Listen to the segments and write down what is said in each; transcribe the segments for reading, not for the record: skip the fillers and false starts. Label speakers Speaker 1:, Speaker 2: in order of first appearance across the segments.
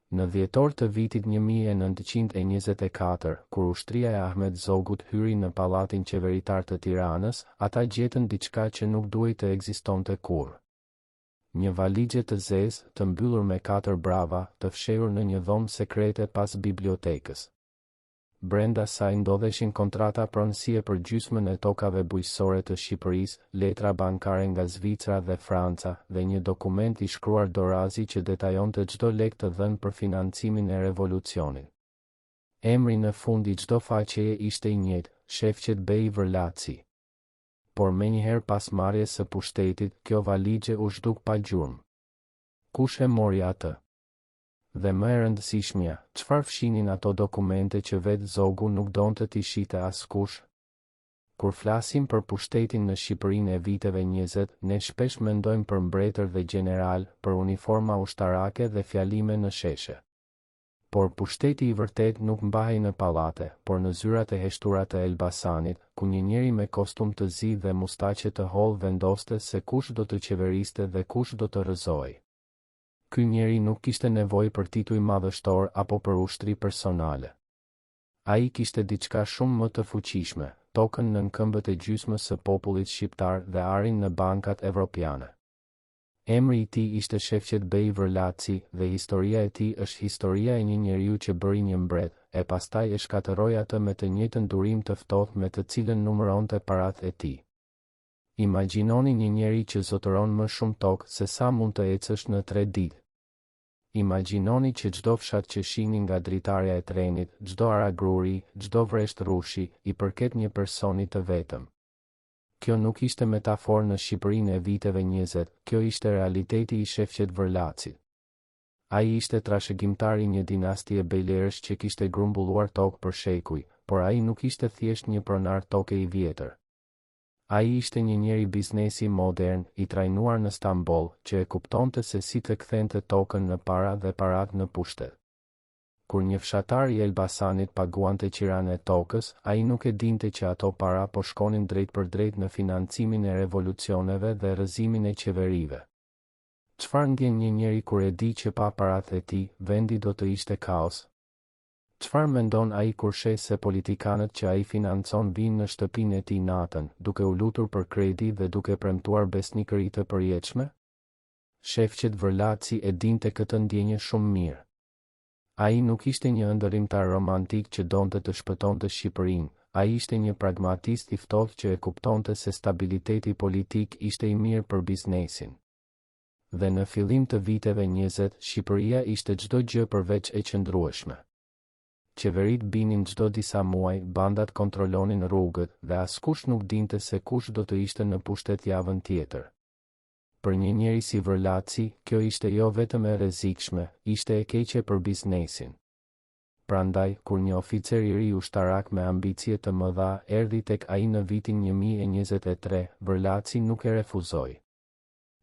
Speaker 1: Në dhjetor të vitit 1924, kur ushtria e Ahmet Zogut hyri në pallatin qeveritar të Tiranës, ata gjetën diçka që nuk duhej të ekzistonte kurrë. Një valixhe të zezë, të mbyllur me 4 brava, të fshehur në një dhomë sekrete pas bibliotekës. Brenda saj ndodheshin kontrata pronësie për gjysmën e tokave bujqësore të Shqipërisë, letra bankare nga Zvicra dhe Franca, dhe një dokument i shkruar dorazi që detajonte çdo lek të dhënë për financimin e revolucionit. Emri në fund i çdo faqeje ishte i njëjtë, Shefqet Bej Vërlaci. Por menjëherë pas marrjes së pushtetit, kjo valixhe u zhduk pa gjurmë. Kush e mori atë? Dhe më e rëndësishmja, çfarë fshinin ato dokumente që vetë Zogu nuk donte t'i shite askush? Kur flasim për pushtetin në Shqipërinë e viteve 20, ne shpesh mendojmë për mbretër dhe gjeneral, për uniforma ushtarake dhe fjalime në sheshe. Por pushteti i vërtet nuk mbahej në pallate, por në zyrat e heshtura të Elbasanit, ku një njeri me kostum të zi dhe mustaqe të hollë vendoste se kush do të qeveriste dhe kush do të rrëzohej. Ky njeri nuk kishte nevojë për tituj madhështor apo për ushtri personale. Ai kishte diçka shumë më të fuqishme, tokën nën këmbët e gjysmës së popullit shqiptar dhe arin në bankat evropiane. Emri i tij ishte Shefqet Bej Vërlaci dhe historia e tij është historia e një njeriu që bëri një mbret, e pastaj e shkatërroi atë me të njëjtën durim të ftohtë me të cilën numëronte paratë e tij. Imagjinoni një njeri që zotëron më shumë tokë se sa mund të ecësh në 3 ditë. Imagjinoni që çdo fshat që shihni nga dritarja e trenit, çdo aragruri, çdo vresht rrushi, i përket një personi të vetëm. Kjo nuk ishte metaforë në Shqipërinë e viteve 20, kjo ishte realiteti i Shefqet Vërlacit. Ai ishte trashëgimtar i një dinastie bejlerësh që kishte grumbulluar tokë për shekuj, por ai nuk ishte thjesht një pronar toke i vjetër. Ai ishte një njeri biznesi modern, i trajnuar në Stamboll, që e kuptonte se si të kthente tokën në para dhe parat në pushtet. Kur një fshatar i Elbasanit paguante qiran e tokës, ai nuk e dinte që ato para po shkonin drejt për drejt në financimin e revolucioneve dhe rrëzimin e qeverive. Çfarë ndjen një njeri kur e di që pa paratë e tij, vendi do të ishte kaos? Çfarë mendon ai kur sheh se politikanët që ai financon vinë në shtëpinë e tij natën, duke u lutur për kredi dhe duke premtuar besnikëri të përjetshme? Shefqet Vërlaci e dinte këtë ndjenjë shumë mirë. Ai nuk ishte një ëndërrimtar romantik që donte të shpëtonte Shqipërinë, ai ishte një pragmatist i ftohtë që e kuptonte se stabiliteti politik ishte i mirë për biznesin. Dhe në fillim të viteve 20, Shqipëria ishte çdo gjë përveç e qëndrueshme. Qeverit binin çdo disa muaj, bandat kontrollonin rrugët dhe askush nuk dinte se kush do të ishte në pushtet javën tjetër. Për një njeri si Vërlaci, kjo ishte jo vetëm e rrezikshme, ishte e keqe për biznesin. Prandaj, kur një oficer i ri ushtarak me ambicie të mëdha erdhi tek ai në vitin 1023, Vërlaci nuk e refuzoi.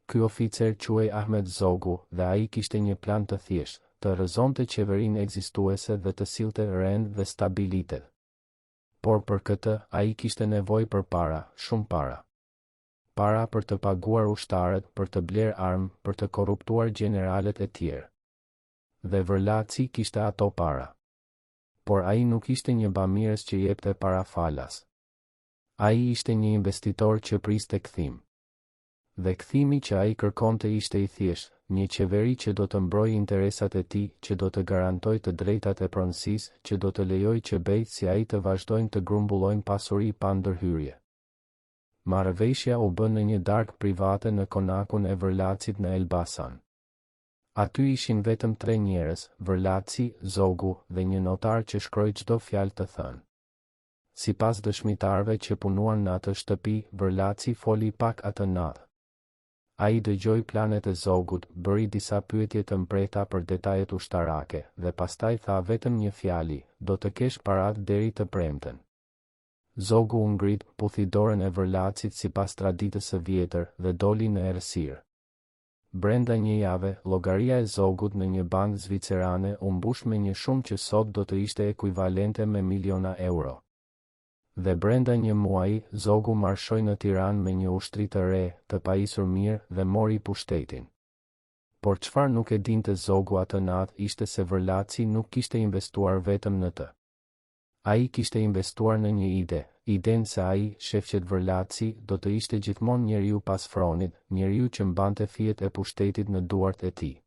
Speaker 1: Ky oficer quhej Ahmet Zogu dhe ai kishte një plan të thjeshtë, të rrëzonte qeverinë ekzistuese dhe të sillte rend dhe stabilitet. Por për këtë, ai kishte nevojë për para, shumë para. Para për të paguar ushtarët, për të bler armë, për të korruptuar generalet e tjerë. Dhe Vërlaci kishte ato para. Por ai nuk ishte një bamirës që jepte para falas. Ai ishte një investitor që priste kthim. Dhe kthimi që ai kërkonte ishte i thjeshtë, një qeveri që do të mbrojë interesat e tij, që do të garantojë të drejtat e pronësisë, që do të lejojë që bejtë si ai të vazhdojnë të grumbullojnë pasuri pa ndërhyrje. Marrëveshja u bë në një darkë private në konakun e Vërlacit në Elbasan. Aty ishin vetëm 3 njerëz, Vërlaci, Zogu dhe një notar që shkroi çdo fjalë të thënë. Sipas dëshmitarëve që punuan në atë shtëpi, Vërlaci foli pak atë natë. Ai dëgjoi planet e Zogut, bëri disa pyetje të mprehta për detajet ushtarake dhe pastaj tha vetëm një fjali: "Do të kesh parat deri të premten." Zogu u ngrit, puthi dorën e Vërlacit sipas traditës së vjetër dhe doli në errësirë. Brenda një jave, llogaria e Zogut në një bankë zvicerane u mbush me një shumë që sot do të ishte ekuivalente me miliona euro. Dhe brenda një muaji, Zogu marshoi në Tiranë me një ushtri të re, të pajisur mirë dhe mori pushtetin. Por çfarë nuk e dinte zogu atë natë ishte se Vërlaci nuk kishte investuar vetëm në të. Ai kishte investuar në një iden se ai, shefqet Vërlaci, do të ishte gjithmonë njeriu pas fronit, njeriu që mbante fijet e pushtetit në duart e tij.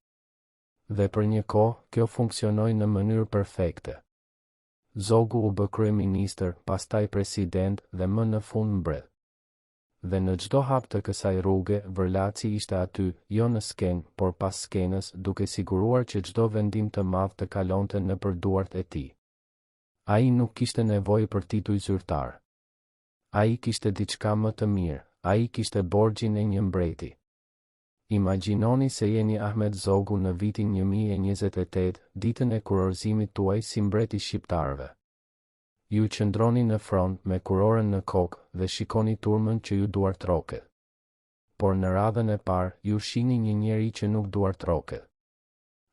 Speaker 1: Dhe për një kohë, kjo funksionoi në mënyrë perfekte. Zogu u bë kryeministër, pastaj president dhe më në fund mbret. Dhe në çdo hap të kësaj rruge, Vërlaci ishte aty, jo në skenë, por pas skenës, duke siguruar që çdo vendim të madh të kalonte nëpër duart e tij. Ai nuk kishte nevojë për tituj zyrtar. Ai kishte diçka më të mirë, ai kishte borxhin e një mbreti. Imagjinoni se jeni Ahmet Zogu në vitin 1028, ditën e kurorëzimit tuaj si mbreti i shqiptarëve. Ju qëndroni në front me kurorën në kokë dhe shikoni turmën që ju duartroket. Por në radhën e parë, ju shihni një njeri që nuk duartroket.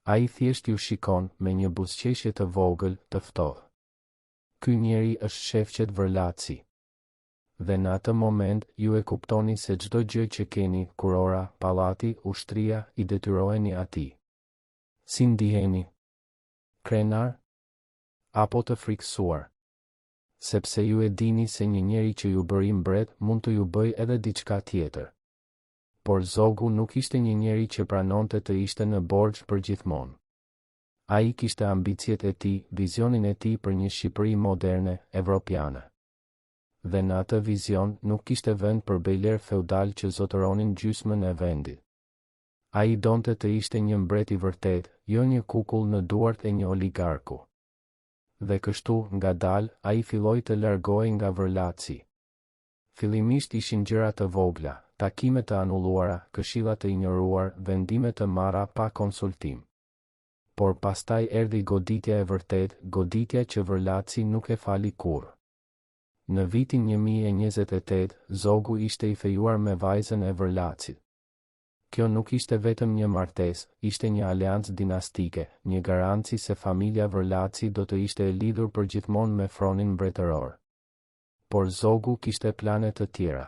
Speaker 1: Ai thjesht ju shikon me një buzëqeshje të vogël, të ftohtë. Ky njeri është shefqet Vërlaci. Dhe në atë moment, ju e kuptoni se çdo gjë që keni, kurora, pallati, ushtria, i detyroheni atij. Si ndiheni? Krenar? Apo të frikësuar? Sepse ju e dini se një njeri që ju bëri mbret mund të ju bëj edhe diçka tjetër. Por Zogu nuk ishte një njeri që pranonte të ishte në borxh për gjithmonë. Ai kishte ambicjet e tij, vizionin e tij për një Shqipëri moderne, evropiane. Dhe në atë vizion nuk kishte vend për bejler feudal që zotëronin gjysmën e vendit. Ai donte të ishte një mbret i vërtet, jo një kukull në duart e një oligarku. Dhe kështu, ngadalë, ai filloi të largohej nga Vërlaci. Fillimisht ishin gjëra të vogla, takime të anulluara, këshilla të injoruar, vendime të marra pa konsultim. Por pastaj erdhi goditja e vërtet, goditja që Vërlaci nuk e fali kurrë. Në vitin 1028, Zogu ishte i fejuar me vajzën e Vërlacit. Kjo nuk ishte vetëm një martesë, ishte një aleancë dinastike, një garanci se familja Vërlaci do të ishte e lidhur përgjithmonë me fronin mbretëror. Por Zogu kishte plane të tjera.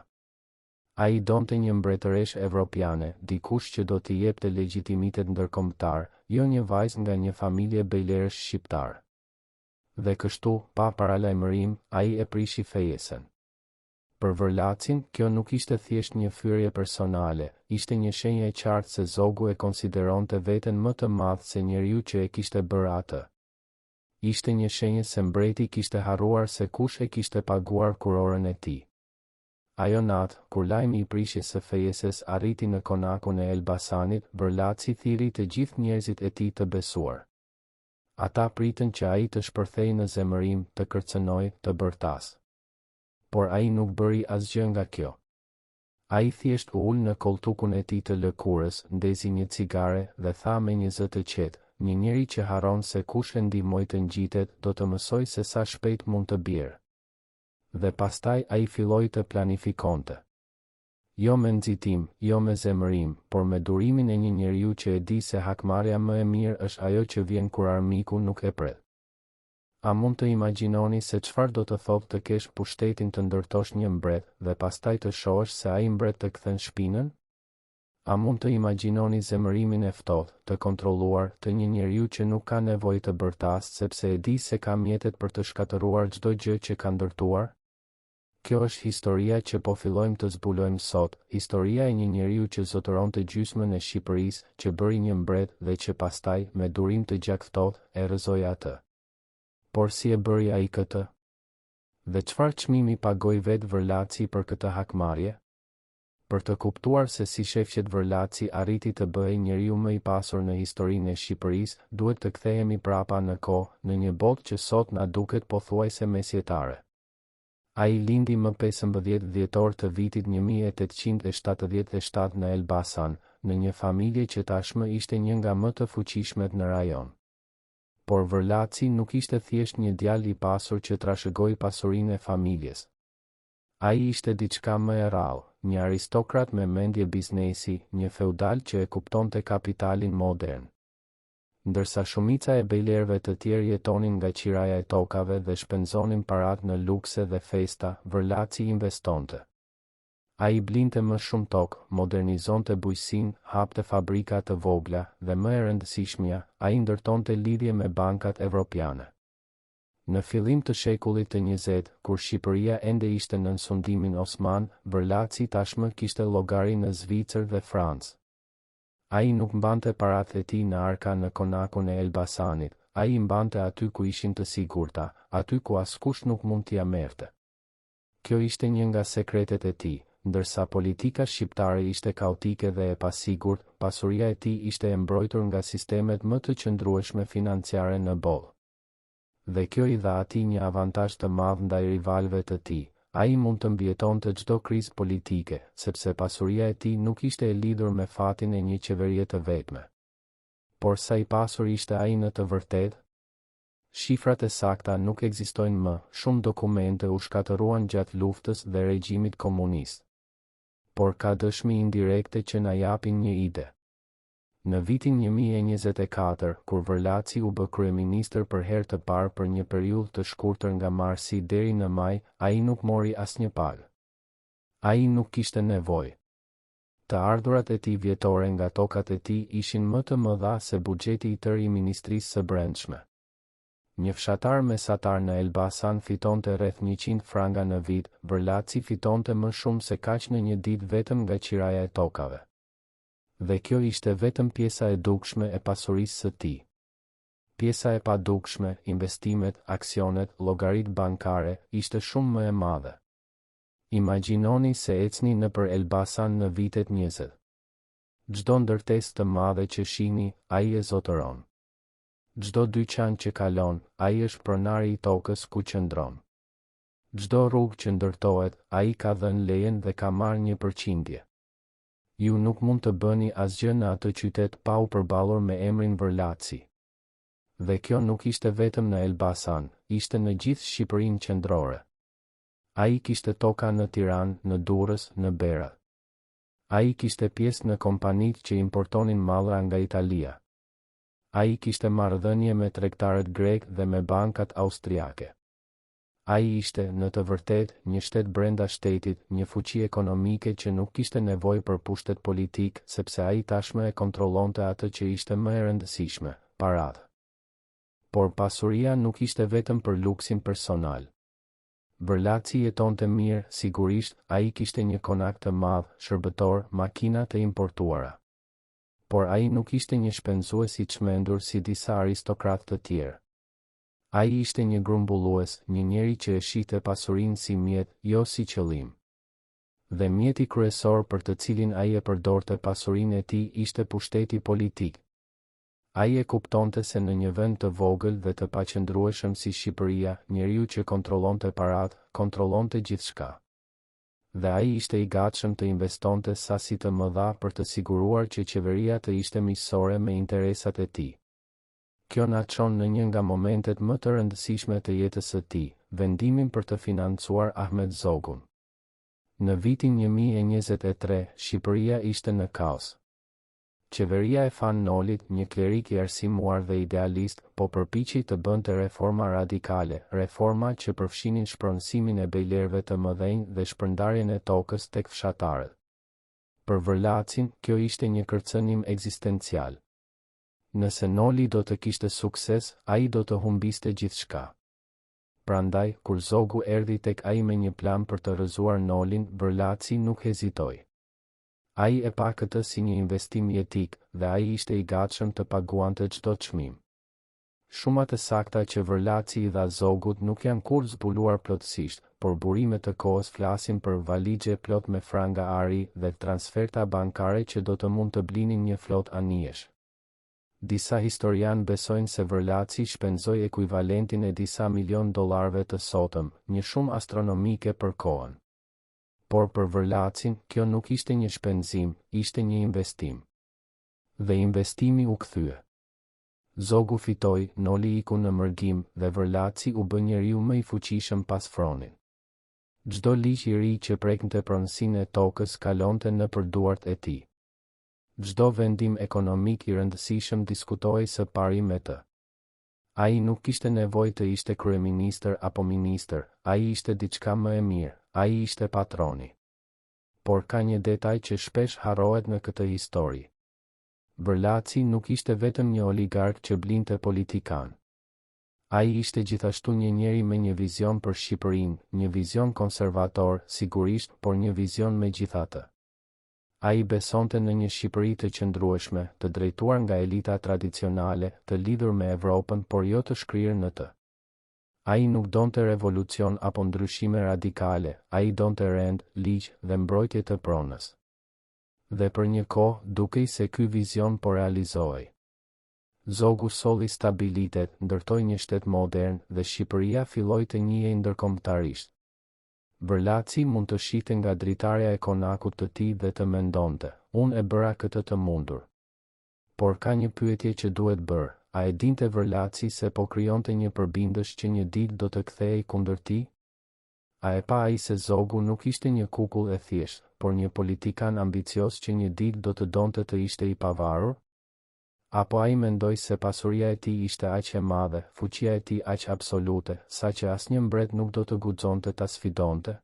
Speaker 1: Ai donte një mbretëresh evropiane, dikush që do t'i jepte legjitimitet ndërkombëtar, jo një vajzë nga një familje bejlerësh shqiptar. Dhe kështu, pa paralajmërim, ai e prishi fejesen. Për Vërlacin, kjo nuk ishte thjesht një fyrje personale, ishte një shenjë e qartë se Zogu e konsideronte veten më të madh se njeriu që e kishte bërë atë. Ishte një shenjë se mbreti kishte harruar se kush e kishte paguar kurorën e tij. Ajo natë, kur lajmi i prishjes së fejeses arriti në konakun e Elbasanit, Vërlaci thiri të gjithë njerëzit e tij të besuar. Ata pritën që ai të shpërthej në zemërim, të kërcënoj, të bërtas. Por ai nuk bëri asgjë nga kjo. Ai thjesht u ul në koltukun e tij të lëkurës, ndezi një cigare dhe tha me një zë të qetë, një njeri që harron se kush e ndihmoi të ngjitet, do të mësoj se sa shpejt mund të bjerë. Dhe pastaj ai filloi të planifikonte. Jo me nxitim, jo me zemërim, por me durimin e një njeriu që e di se hakmarrja më e mirë është ajo që vjen kur armiku nuk e pret. A mund të imagjinoni se çfarë do të thotë të kesh pushtetin të ndërtosh një mbret dhe pastaj të shohësh se ai mbret të kthen shpinën? A mund të imagjinoni zemërimin e ftohtë, të kontrolluar, të një njeriu që nuk ka nevojë të bërtas sepse e di se ka mjetet për të shkatëruar çdo gjë që ka ndërtuar? Kjo është historia që po fillojmë të zbulojmë sot, historia e një njeriu që zotëronte gjysmën e Shqipërisë, që bëri një mbret dhe që pastaj, me durim të gjakftohtë, e rrëzoi atë. Por si e bëri ai këtë? Dhe çfarë çmimi pagoi vetë Vërlaci për këtë hakmarrje? Për të kuptuar se si shefqet Vërlaci arriti të bëhej njeriu më i pasur në historinë e Shqipërisë, duhet të kthehemi prapa në kohë, në një botë që sot na duket pothuajse mesjetare. Ai lindi më 15 dhjetor të vitit 1877 në Elbasan, në një familje që tashmë ishte një nga më të fuqishmet në rajon. Por Vërlaci nuk ishte thjesht një djalë i pasur që trashëgoi pasurinë e familjes. Ai ishte diçka më e rrallë, një aristokrat me mendje biznesi, një feudal që e kuptonte kapitalin modern. Ndërsa shumica e bejlerëve të tjerë jetonin nga qiraja e tokave dhe shpenzonin parat në lukse dhe festa, Vërlaci investonte. A i blinte më shumë tokë, modernizonte bujqësinë, hapte fabrika të vogla dhe më e rëndësishmja, a i ndërtonte lidhje me bankat evropiane. Në fillim të shekullit të 20, kur Shqipëria ende ishte nën sundimin Osman, Vërlaci tashmë kishte llogari në Zvicër dhe Francë. A i nuk mbante paratë e tij në arka në konakun e Elbasanit, a i mbante aty ku ishin të sigurta, aty ku askush nuk mund t'ia merrte. Kjo ishte një nga sekretet e tij, ndërsa politika shqiptare ishte kaotike dhe e pasigurt, pasuria e tij ishte e mbrojtur nga sistemet më të qëndrueshme financiare në botë. Dhe kjo i dha atij një avantazh të madh ndaj rivalëve të tij. Ai mund të mbijetonte çdo krizë politike, sepse pasuria e tij nuk ishte e lidhur me fatin e një qeverie të vetme. Por sa i pasur ishte ai në të vërtetë? Shifrat e sakta nuk ekzistojnë më, shumë dokumente u shkatëruan gjatë luftës dhe regjimit komunist. Por ka dëshmi indirekte që na japin një ide. Në vitin 2024, kur Vërlaci u bë kryeministër për herë të parë për një periudhë të shkurtër nga marsi deri në maj, ai nuk mori asnjë palë. Ai nuk kishte nevojë. Të ardhurat e tij vjetore nga tokat e tij ishin më të mëdha se buxheti i tërë i Ministrisë së Brendshme. Një fshatar mesatar në Elbasan fitonte rreth 100 franga në vit, Vërlaci fitonte më shumë se kaq në një ditë vetëm nga qiraja e tokave. Dhe kjo ishte vetëm pjesa e dukshme e pasurisë së tij. Pjesa e padukshme, investimet, aksionet, llogaritë bankare, ishte shumë më e madhe. Imagjinoni se ecni nëpër Elbasan në vitet 20. Çdo ndërtesë të madhe që shihni, ai e zotëron. Çdo dyqan që kalon, ai është pronari i tokës ku qëndron. Çdo rrugë që ndërtohet, ai ka dhënë lejen dhe ka marrë një përqindje. Ju nuk mund të bëni asgjë në atë qytet pa u përballur me emrin Vërlaci. Dhe kjo nuk ishte vetëm në Elbasan, ishte në gjithë Shqipërinë qendrore. Ai kishte toka në Tiranë, në Durrës, në Berat. Ai kishte pjesë në kompanitë që importonin mallra nga Italia. Ai kishte marrëdhënie me tregtarët grek dhe me bankat austriake. Ai ishte, në të vërtetë, një shtet brenda shtetit, një fuqi ekonomike që nuk kishte nevojë për pushtet politik, sepse ai tashmë e kontrollonte atë që ishte më e rëndësishme, paratë. Por pasuria nuk ishte vetëm për luksin personal. Vërlaci jetonte mirë, sigurisht, ai kishte një konak të madh, shërbëtor, makina të importuara. Por ai nuk ishte një shpenzues i çmendur si disa aristokratë të tjerë. Ai ishte një grumbullues, një njeri që e shihte pasurinë si mjet, jo si qëllim. Dhe mjeti kryesor për të cilin ai e përdorte pasurinë e tij ishte pushteti politik. Ai e kuptonte se në një vend të vogël dhe të paqëndrueshëm si Shqipëria, njeriu që kontrollonte paratë, kontrollonte gjithçka. Dhe ai ishte i gatshëm të investonte sasi të mëdha për të siguruar që qeveria të ishte miqësore me interesat e tij. Kjo na çon në një nga momentet më të rëndësishme të jetës së tij, vendimin për të financuar Ahmet Zogun. Në vitin 2023, Shqipëria ishte në kaos. Qeveria e Fan Nolit, një klerik i arsimuar dhe idealist, po përpiqej të bënte reforma radikale, reforma që përfshinin shpronësimin e bejlerëve të mëdhenj dhe shpërndarjen e tokës tek fshatarët. Për Vërlacin, kjo ishte një kërcënim ekzistencial. Nëse Noli do të kishte sukses, ai do të humbiste gjithçka. Prandaj, kur Zogu erdhi tek ai me një plan për të rrëzuar Nolin, Vërlaci nuk hezitoi. Ai e pa këtë si një investim jetik dhe ai ishte i gatshëm të paguante çdo çmim. Shumat e sakta që Vërlaci i dha Zogut nuk janë kurrë zbuluar plotësisht, por burimet të kohës flasin për valixhe plot me franga ari dhe transferta bankare që do të mund të blinin një flot anijesh. Disa historian besojnë se Vërlaci shpenzoi ekuivalentin e disa milion dollarëve të sotëm, një shumë astronomike për kohën. Por për Vërlacin, kjo nuk ishte një shpenzim, ishte një investim. Dhe investimi u kthye. Zogu fitoi, Noli iku në mërgim dhe Vërlaci u bë njeriu më i fuqishëm pas Fronit. Çdo ligj i ri që preknte pronësinë e tokës kalonte nëpër duart e tij. Çdo vendim ekonomik i rëndësishëm diskutohej së pari me të. Ai nuk kishte nevojë të ishte kryeministër apo ministër, ai ishte diçka më e mirë, ai ishte patroni. por ka një detaj që shpesh harrohet në këtë histori. Vërlaci nuk ishte vetëm një oligark që blinte politikan. Ai ishte gjithashtu një njeri me një vizion për Shqipërinë, një vizion konservator, sigurisht, por një vizion megjithatë. Ai besonte në një Shqipëri të qëndrueshme, të drejtuar nga elita tradicionale, të lidhur me Evropën, por jo të shkrirë në të. Ai nuk donte revolucion apo ndryshime radikale, ai donte rend, ligj dhe mbrojtje të pronës. Dhe për një kohë, dukej se ky vizion po realizohej. Zogu solli stabilitet, ndërtoi një shtet modern dhe Shqipëria filloi të njihej ndërkombëtarisht. Vërlaci mund të shihte nga dritarja e konakut të tij dhe të mendonte, unë e bëra këtë të mundur. Por ka një pyetje që duhet bërë, a e dinte Vërlaci se po krijonte një përbindës që një ditë do të kthehej kundër tij? A e pa ai se Zogu nuk ishte një kukull e thjeshtë, por një politikan ambicios që një ditë do të donte të ishte i pavarur? Apo ai mendoi se pasuria e tij ishte aq e madhe, fuqia e tij aq absolute, saqë asnjë mbret nuk do të guxonte ta sfidonte?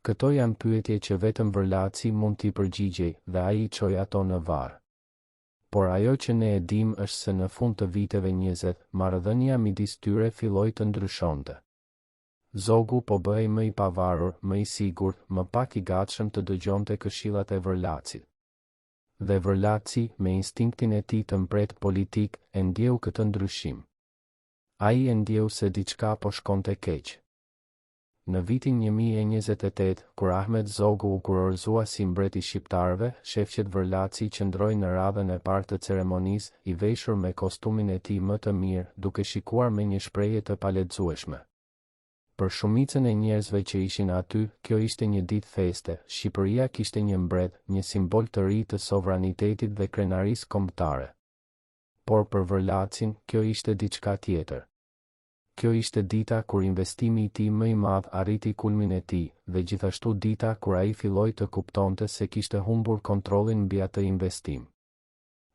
Speaker 1: Këto janë pyetje që vetëm Vërlaci mund t'i përgjigjej dhe ai i çoi ato në varr. Por ajo që ne e dim është se në fund të viteve 20, marrëdhënia midis tyre filloi të ndryshonte. Zogu po bëhej më i pavarur, më i sigurt, më pak i gatshëm të dëgjonte këshillat e Vërlacit. Dhe Vërlaci, me instinktin e tij të mbret politik, e ndjeu këtë ndryshim. Ai e ndjeu se diçka po shkonte keq. Në vitin 1028, kur Ahmet Zogu u kurorëzua si mbret i shqiptarëve, shefqet Vërlaci qëndroi në radhën e parë të ceremonisë, i veshur me kostumin e tij më të mirë, duke shikuar me një shprehje të palexueshme. Për shumicën e njerëzve që ishin aty, kjo ishte një ditë feste. Shqipëria kishte një mbret, një simbol të ri të sovranitetit dhe krenarisë kombëtare. Por për Vërlacin, kjo ishte diçka tjetër. Kjo ishte dita kur investimi i tij më i madh arriti kulmin e tij, dhe gjithashtu dita kur ai filloi të kuptonte se kishte humbur kontrollin mbi atë investim.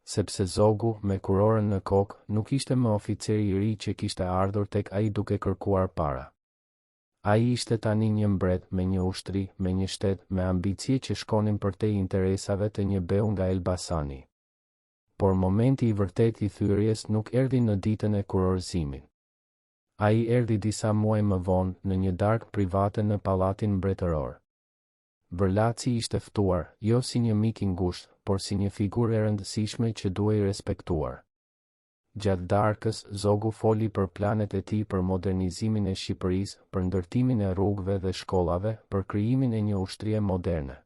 Speaker 1: Sepse Zogu, me kurorën në kokë, nuk ishte më oficeri i ri që kishte ardhur tek ai duke kërkuar para. Ai ishte tani një mbret me një ushtri, me një shtet, me ambicie që shkonin përtej interesave të një beu nga Elbasani. Por momenti i vërtet i thyrjes nuk erdhi në ditën e kurorëzimit. Ai erdhi disa muaj më vonë, në një darkë private në pallatin mbretëror. Vërlaci ishte ftuar, jo si një mik i ngushtë, por si një figurë e rëndësishme që duhej respektuar. Gjatë darkës, Zogu foli për planet e tij për modernizimin e Shqipërisë, për ndërtimin e rrugëve dhe shkollave, për krijimin e një ushtrie moderne.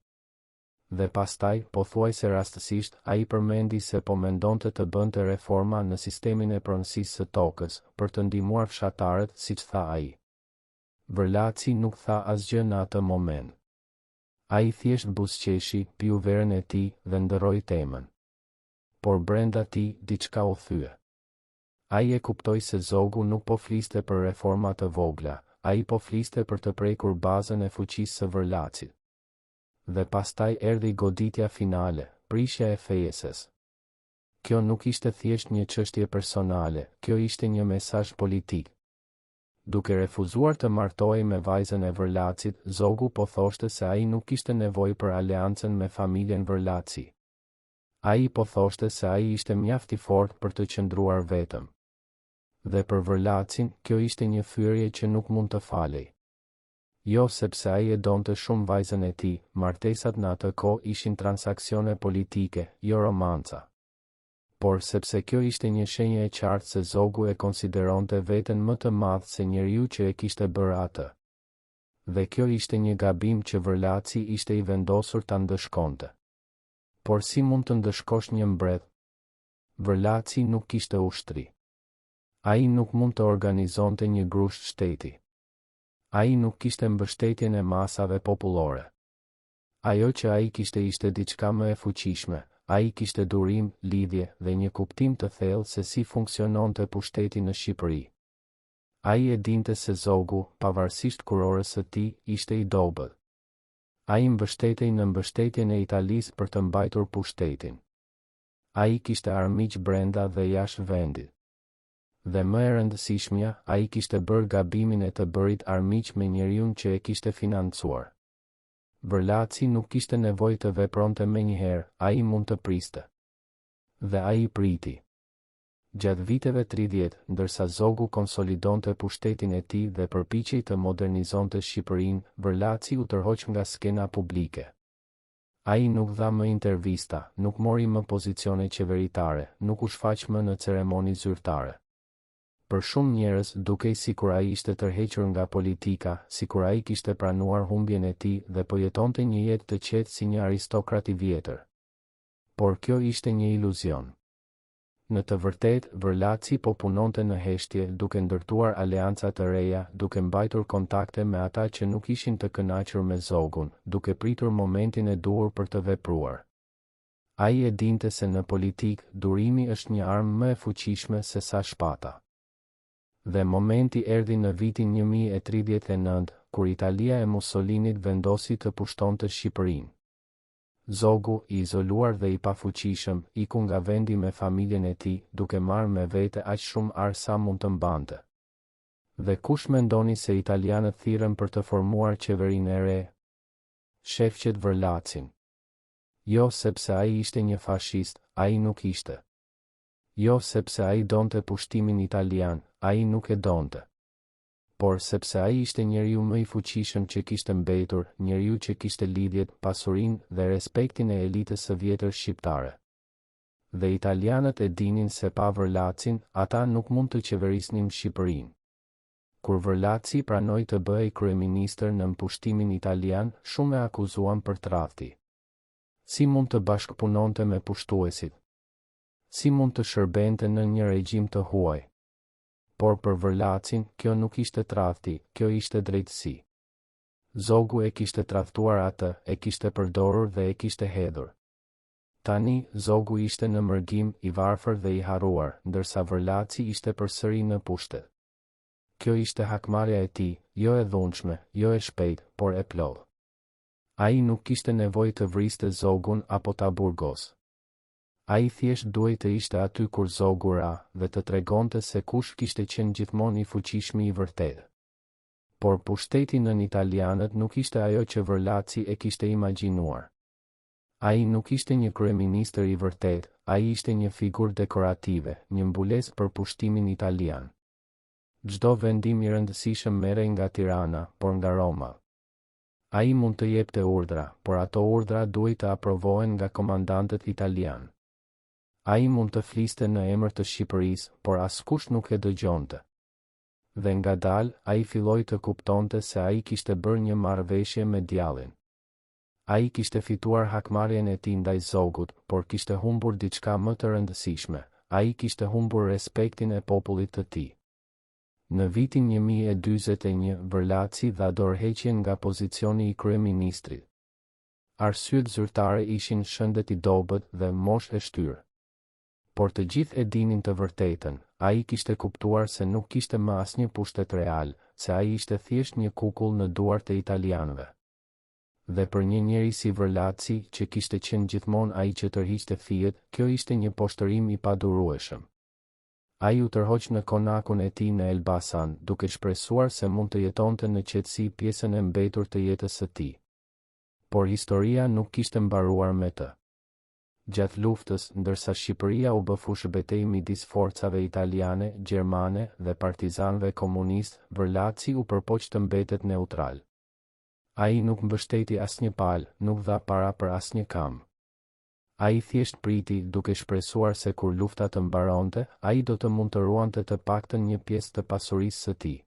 Speaker 1: Dhe pastaj, pothuajse rastësisht, ai përmendi se po mendonte të bënte reforma në sistemin e pronësisë së tokës, për të ndihmuar fshatarët, siç tha ai. Vërlaci nuk tha asgjë në atë moment. Ai thjesht buzëqeshi, piu verën e tij dhe ndërroi temën. Por brenda tij diçka u thye. Ai e kuptoi se Zogu nuk po fliste për reforma të vogla, ai po fliste për të prekur bazën e fuqisë së Vërlacit. Dhe pastaj erdhi goditja finale, prishja e fejesës. Kjo nuk ishte thjesht një çështje personale, kjo ishte një mesazh politik. Duke refuzuar të martohej me vajzën e Vërlacit, Zogu po thoshte se ai nuk kishte nevojë për aleancën me familjen Vërlaci. Ai po thoshte se ai ishte mjaft i fortë për të qëndruar vetëm. Dhe për Vërlacin, kjo ishte një thyrje që nuk mund të falej. Jo sepse ai e donte shumë vajzën e tij, martesat në atë kohë ishin transaksione politike, jo romanca. Por sepse kjo ishte një shenjë e qartë se Zogu e konsideronte veten më të madh se njeriu që e kishte bërë atë. Dhe kjo ishte një gabim që Vërlaci ishte i vendosur ta ndëshkonte. Por si mund të ndëshkosh një mbret? Vërlaci nuk kishte ushtri. Ai nuk mund të organizonte një grusht shteti. Ai nuk kishte mbështetjen e masave popullore. Ajo që ai kishte ishte diçka më e fuqishme, ai kishte durim, lidhje dhe një kuptim të thellë se si funksiononte pushteti në Shqipëri. Ai e dinte se Zogu, pavarësisht kurorës së tij, ishte i dobët. Ai mbështetej në mbështetjen e Italisë për të mbajtur pushtetin. Ai kishte armiq brenda dhe jashtë vendit. Dhe më e rëndësishmja, ai kishte bërë gabimin e të bërit armiq me njeriun që e kishte financuar. Vërlaci nuk kishte nevojë të vepronte menjëherë, ai mund të priste. Dhe ai priti. Gjatë viteve 30, ndërsa Zogu konsolidonte pushtetin e tij dhe përpiqej të modernizonte Shqipërinë, Vërlaci u tërhoq nga skena publike. Ai nuk dha më intervista, nuk mori më pozicione qeveritare, nuk u shfaq më në ceremoni zyrtare. Për shumë njerëz, dukej sikur ai ishte tërhequr nga politika, sikur ai kishte pranuar humbjen e tij dhe po jetonte një jetë të qetë si një aristokrat i vjetër. Por kjo ishte një iluzion. Në të vërtetë, Vërlaci po punonte në heshtje, duke ndërtuar aleanca të reja, duke mbajtur kontakte me ata që nuk ishin të kënaqur me Zogun, duke pritur momentin e duhur për të vepruar. Ai e dinte se në politik, durimi është një armë më e fuqishme se sa shpata. Dhe momenti erdhi në vitin 1039, kur Italia e Mussolinit vendosi të pushtonte Shqipërinë. Zogu, i izoluar dhe i pafuqishëm, iku nga vendi me familjen e tij, duke marrë me vete aq shumë arë sa mund të mbante. Dhe kush mendoni se italianët thirrën për të formuar qeverinë e re? Shefqet Vërlacin. Jo sepse ai ishte një fashist, ai nuk ishte. Jo sepse ai donte pushtimin italian, ai nuk e donte. Por sepse ai ishte njeriu më i fuqishëm që kishte mbetur, njeriu që kishte lidhjet, pasurinë dhe respektin e elitës së vjetër shqiptare. Dhe italianët e dinin se pa Vërlacin, ata nuk mund të qeverisnin Shqipërinë. Kur Vërlaci pranoi të bëhej kryeministër në pushtimin italian, shumë e akuzuan për tradhti. Si mund të bashkëpunonte me pushtuesit? Si mund të shërbente në një regjim të huaj? Por për Vërlacin, kjo nuk ishte tradhti, kjo ishte drejtësi. Zogu e kishte tradhtuar atë, e kishte përdorur dhe e kishte hedhur. Tani, Zogu ishte në mërgim, i varfër dhe i harruar, ndërsa Vërlaci ishte përsëri në pushtet. Kjo ishte hakmarrja e tij, jo e dhunshme, jo e shpejtë, por e plotë. Ai nuk kishte nevojë të vriste Zogun apo ta burgos. Ai thjesht duhej të ishte aty kur Zogu ra dhe të tregonte se kush kishte qenë gjithmonë i fuqishmi i vërtetë. Por pushteti nën italianët nuk ishte ajo që Vërlaci e kishte imagjinuar. Ai nuk ishte një kryeministër i vërtetë, ai ishte një figurë dekorative, një mbulesë për pushtimin italian. Çdo vendim i rëndësishëm merrej nga Tirana, por nga Roma. Ai mund të jepte urdhra, por ato urdhra duhej të aprovohen nga komandantët italian. Ai mund të fliste në emër të Shqipërisë, por askush nuk e dëgjonte. Dhe ngadalë, ai filloi të kuptonte se ai kishte bërë një marrëveshje me djallin. Ai kishte fituar hakmarrjen e tij ndaj Zogut, por kishte humbur diçka më të rëndësishme. Ai kishte humbur respektin e popullit të tij. Në vitin 1041, Vërlaci dha dorëheqjen nga pozicioni i kryeministrit. Arsyet zyrtare ishin shëndet i dobët dhe moshë e shtyrë. Por të gjithë e dinin të vërtetën, ai kishte kuptuar se nuk kishte më asnjë pushtet real, se ai ishte thjesht një kukull në duart e italianëve. Dhe për një njeri si Vërlaci, që kishte qenë gjithmonë ai që tërhiqte fijet, kjo ishte një poshtërim i padurueshëm. Ai u tërhoq në konakun e tij në Elbasan, duke shpresuar se mund të jetonte në qetësi pjesën e mbetur të jetës së tij. Por historia nuk kishte mbaruar me të. Gjatë luftës, ndërsa Shqipëria u bë fushëbetej midis forcave italiane, gjermane dhe partizanëve komunistë, Vërlaci u përpoq të mbetet neutral. Ai nuk mbështeti asnjë palë, nuk dha para për asnjë kam. Ai thjesht priti, duke shpresuar se kur lufta të mbaronte, ai do të mund të ruante të paktën një pjesë të pasurisë së tij.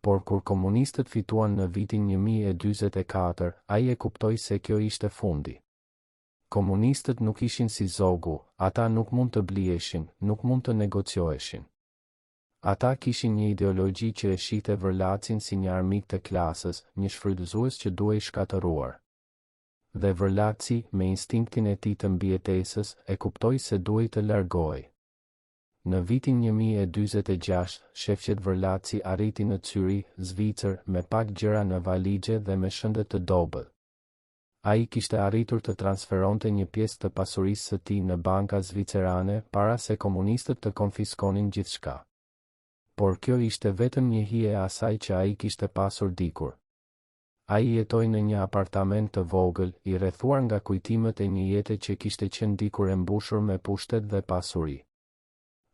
Speaker 1: Por kur komunistët fituan në vitin 1044, ai e kuptoi se kjo ishte fundi. Komunistët nuk ishin si Zogu, ata nuk mund të blieshin, nuk mund të negocioheshin. Ata kishin një ideologji që e shihte Vërlacin si një armik të klasës, një shfrytëzues që duhej shkatëruar. Dhe Vërlaci, me instinktin e tij të mbijetesës, e kuptoi se duhej të largohej. Në vitin 1046, shefqet Vërlaci arriti në Zyri, Zvicër, me pak gjëra në valixhe dhe me shëndet të dobët. Ai kishte arritur të transferonte një pjesë të pasurisë së tij në banka zvicerane para se komunistët të konfiskonin gjithçka. Por kjo ishte vetëm një hije e asaj që ai kishte pasur dikur. Ai jetoi në një apartament të vogël, I rrethuar nga kujtimet e një jete që kishte qenë dikur e mbushur me pushtet dhe pasuri.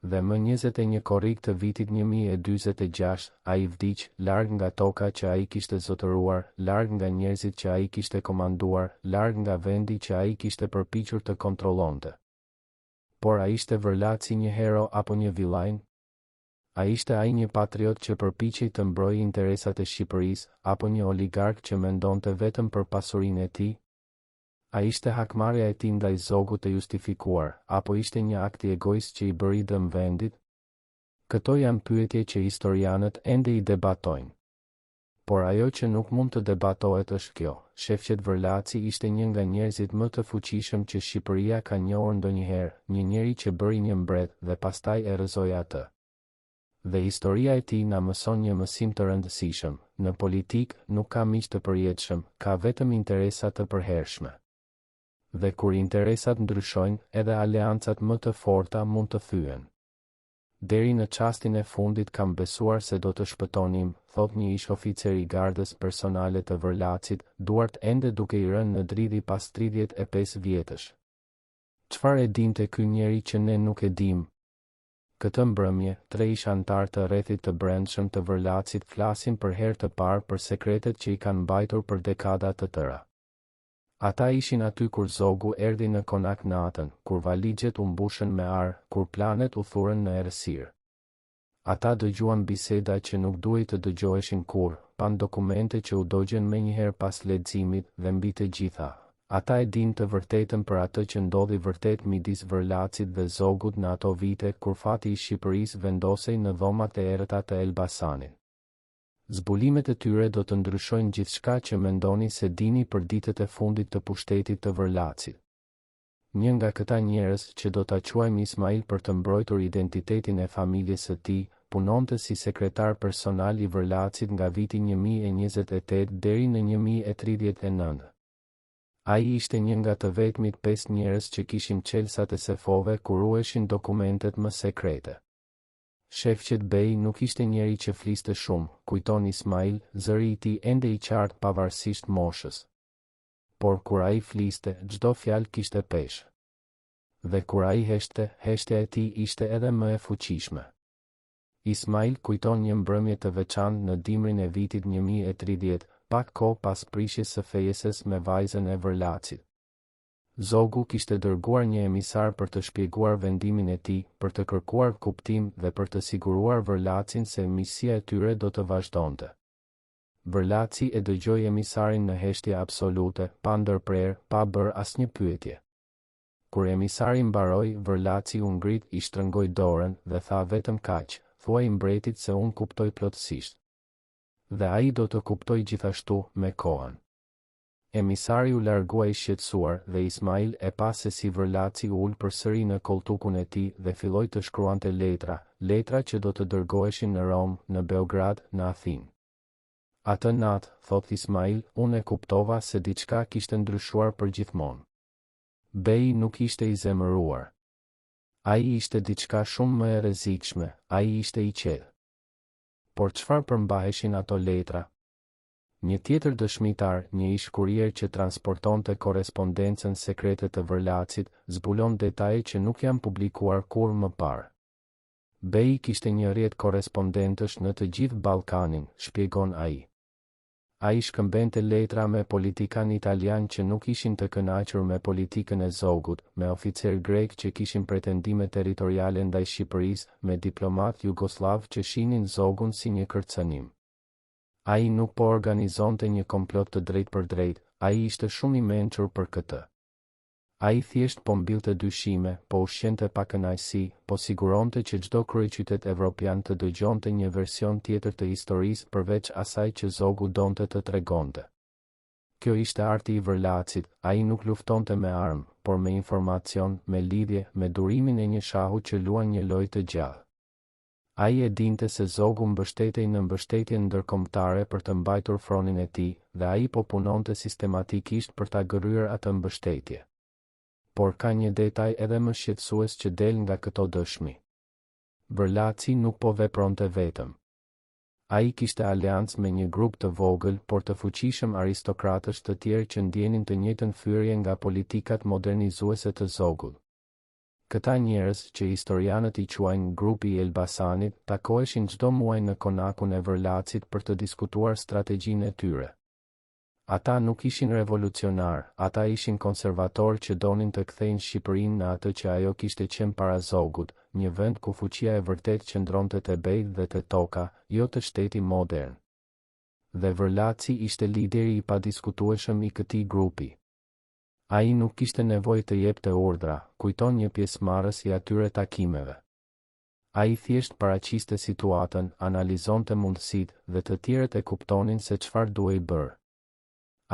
Speaker 1: Dhe më 21 korrik të vitit 1046, ai vdiq, larg nga toka që ai kishte zotëruar, larg nga njerëzit që ai kishte komanduar, larg nga vendi që ai kishte përpiqur të kontrollonte. Por ai ishte vërtet si një hero apo një villajn? A ishte ai një patriot që përpiqej të mbrojë interesat e Shqipërisë, apo një oligark që mendonte vetëm për pasurinë e tij? A ishte hakmarrja e tij ndaj zogut të justifikuar, apo ishte një akt I egoist që I bëri dëm vendit? Këto janë pyetje që historianët ende I debatojnë. Por ajo që nuk mund të debatohet është kjo: Shefqet Vërlaci ishte një nga njerëzit më të fuqishëm që Shqipëria ka njohur ndonjëherë, një njeri që bëri një mbret dhe pastaj e rrëzoi atë. Dhe historia e tij na mëson një mësim të rëndësishëm: në politik nuk ka miq të përjetshëm, ka vetëm interesa të përhershme. Dhe kur interesat ndryshojnë, edhe aleancat më të forta mund të thyen. Deri në çastin e fundit kam besuar se do të shpëtonim, thot një ish oficer I gardës personale të Vërlacit, duart ende duke I rënë në dridhi pas 35 vjetësh. Çfarë e dinte ky njeri që ne nuk e dim? Këtë mbrëmje, 3 ish antar të rrethit të brendshëm të Vërlacit flasin për herë të parë për sekretet që I kanë mbajtur për dekada të tëra. Ata ishin aty kur zogu erdhi në konak natën, kur valigjet u mbushën me ar, kur planet u thurën në errësirë. Ata dëgjuan biseda që nuk duhej të dëgjoheshin kurrë, pan dokumente që u dogjen menjëherë pas leximit dhe mbi të gjitha. Ata e din të vërtetën për atë që ndodhi vërtet midis Vërlacit dhe zogut në ato vite kur fati I Shqipërisë vendosej në dhomat e errëta të Elbasanit. Zbulimet e tyre do të ndryshojnë gjithçka që mendoni se dini për ditët e fundit të pushtetit të Vërlacit. Një nga këta njerëz që do ta quajmë Ismail për të mbrojtur identitetin e familjes së tij, punonte si sekretar personal I Vërlacit nga viti 1028 deri në 1039. Ai ishte një nga të vetmit 5 njerëz që kishin çelsat e sefove kur ruheshin dokumentet më sekrete. Shefqet Bey nuk ishte njeri që fliste shumë, kujton Ismail, zëri I tij ende I qartë pavarësisht moshës. Por kur ai fliste, çdo fjalë kishte peshë. Dhe kur ai heshte, heshtja e tij ishte edhe më e fuqishme. Ismail kujton një mbrëmje të veçantë në dimrin e vitit 1030, pak kohë pas prishjes së fejeses me vajzën e Vërlacit. Zogu kishte dërguar një emisar për të shpjeguar vendimin e tij, për të kërkuar kuptim dhe për të siguruar Vërlacin se miqësia e tyre do të vazhdonte. Vërlaci e dëgjoi emisarin në heshtje absolute, pa ndërprerë, pa bërë asnjë pyetje. Kur emisari mbaroi, Vërlaci u ngrit, I shtrëngoi dorën dhe tha vetëm kaq: "Thuaj mbretit se unë kuptoj plotësisht." Dhe ai do të kuptoj gjithashtu me kohën. Emisari u largua I shqetësuar dhe Ismail e pa se si Vërlaci u ul përsëri në koltukun e tij dhe filloi të shkruante letra që do të dërgoheshin në Rom, në Beograd, në Athinë. Atë natë, thot Ismail, unë e kuptova se diçka kishte ndryshuar përgjithmonë. Bey nuk ishte I zemëruar. Ai ishte diçka shumë më e rrezikshme, ai ishte I qetë. Por çfarë përmbaheshin ato letra? Një tjetër dëshmitar, një ish kurier që transportonte korrespondencën sekrete të Vërlacit, zbulon detaje që nuk janë publikuar kurrë më parë. Bey kishte një rrjet korrespondentësh në të gjithë Ballkanin, shpjegon ai. Ai shkëmbente letra me politikan italian që nuk ishin të kënaqur me politikën e zogut, me oficer grek që kishin pretendime territoriale ndaj Shqipërisë, me diplomat jugoslav që shihnin zogun si një kërcënim. Ai nuk po organizonte një komplot të drejtë për drejtë, ai ishte shumë I mençur për këtë. Ai thjesht po mbillte dyshime, po ushqente pa kënaqësi, po siguronte që çdo kryeqytet evropian të dëgjonte një version tjetër të historisë përveç asaj që zogu donte të tregonte. Kjo ishte arti I Vërlacit, ai nuk luftonte me armë, por me informacion, me lidhje, me durimin e një shahu që luan një lojë të gjallë. Ai e dinte se zogu mbështetej në mbështetjen ndërkombëtare për të mbajtur fronin e tij, dhe ai po punonte sistematikisht për ta gërryer atë mbështetje. Por ka një detaj edhe më shqetësues që del nga këto dëshmi. Vërlaci nuk po vepronte vetëm. Ai kishte aleancë me një grup të vogël por të fuqishëm aristokratësh të tjerë që ndjenin të njëjtën fyrje nga politikat modernizuese të Zogut. Këta njerëz, që historianët i quajnë grupi i Elbasanit, takoheshin çdo muaj në konakun e Vërlacit për të diskutuar strategjinë e tyre. Ata nuk ishin revolucionar, ata ishin konservatorë që donin të kthejnë Shqipërinë në atë që ajo kishte qenë para Zogut, një vend ku fuqia e vërtet qëndronte te bejt dhe te toka, jo të shteti modern. Dhe Vërlaci ishte lideri i padiskutueshëm i këtij grupi. Ai nuk kishte nevojë të jepte urdhra, kujton një pjesëmarrës i atyre takimeve. Ai thjesht paraqiste situatën, analizonte mundësitë dhe të tjerët e kuptonin se çfarë duhej bërë.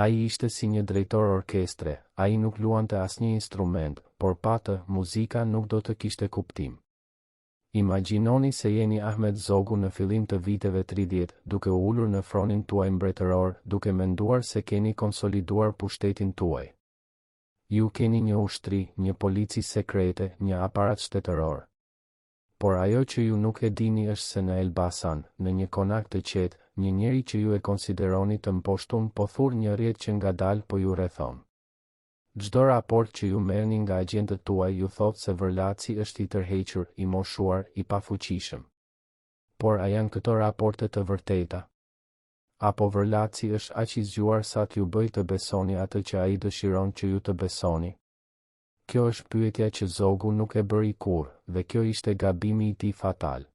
Speaker 1: Ai ishte si një drejtor orkestre, ai nuk luante asnjë instrument, por patë, muzika nuk do të kishte kuptim. Imagjinoni se jeni Ahmet Zogu në fillim të viteve 30, duke u ulur në fronin tuaj mbretëror, duke menduar se keni konsoliduar pushtetin tuaj. Ju keni një ushtri, një polici sekrete, një aparat shtetëror. Por ajo që ju nuk e dini është se në Elbasan, në një konak të qetë, një njeri që ju e konsideroni të mposhtun po thurr një rrjet që ngadalë po ju rrethon. Çdo raport që ju merrni nga agjentët tuaj ju thotë se Vërlaci është i tërhequr, i moshuar, i pafuqishëm. Por a janë këto raporte të vërteta? Apo Vërlaci është aq i zgjuar sa t'ju bëjë të besoni atë që ai dëshiron që ju të besoni? Kjo është pyetja që Zogu nuk e bëri kurrë, dhe kjo ishte gabimi i tij fatal.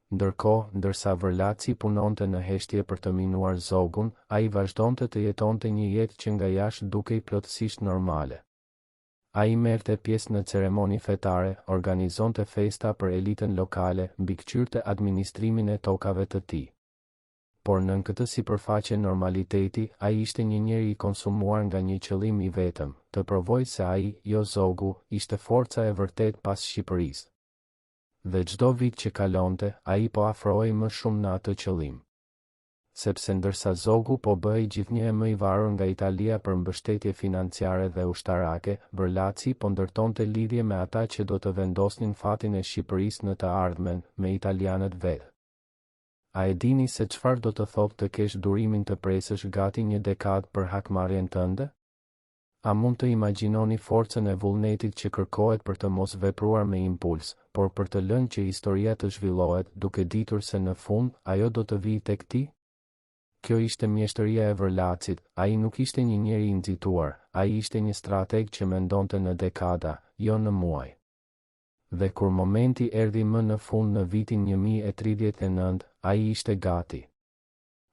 Speaker 1: Ndërkohë, ndërsa Vërlaci punonte në heshtje për të minuar Zogun, ai vazhdonte të jetonte një jetë që nga jashtë dukej plotësisht normale. Ai merrte pjesë në ceremoni fetare, organizonte festa për elitën lokale, mbikëqyrte administrimin e tokave të tij. Por nën këtë sipërfaqe normaliteti, ai ishte një njeri i konsumuar nga një qëllim i vetëm, të provojë se ai, jo Zogu, ishte forca e vërtet pas Shqipërisë. Dhe çdo vit që kalonte, ai po afrohej më shumë në atë qëllim. Sepse ndërsa Zogu po bëhej gjithnjë më i varur nga Italia për mbështetje financiare dhe ushtarake, Vërlaci po ndërtonte lidhje me ata që do të vendosnin fatin e Shqipërisë në të ardhmen, me italianët vetë. A e dini se çfarë do të thotë të kesh durimin të presësh gati një dekadë për hakmarrjen tënde? A mund të imagjinoni forcën e vullnetit që kërkohet për të mos vepruar me impuls, por për të lënë që historia të zhvillohet, duke ditur se në fund ajo do të vijë tek ti? Kjo ishte mjeshtëria e Vërlacit, ai nuk ishte një njeri i nxituar, ai ishte një strateg që mendonte në dekada, jo në muaj. Dhe kur momenti erdhi më në fund në vitin 1039, ai ishte gati.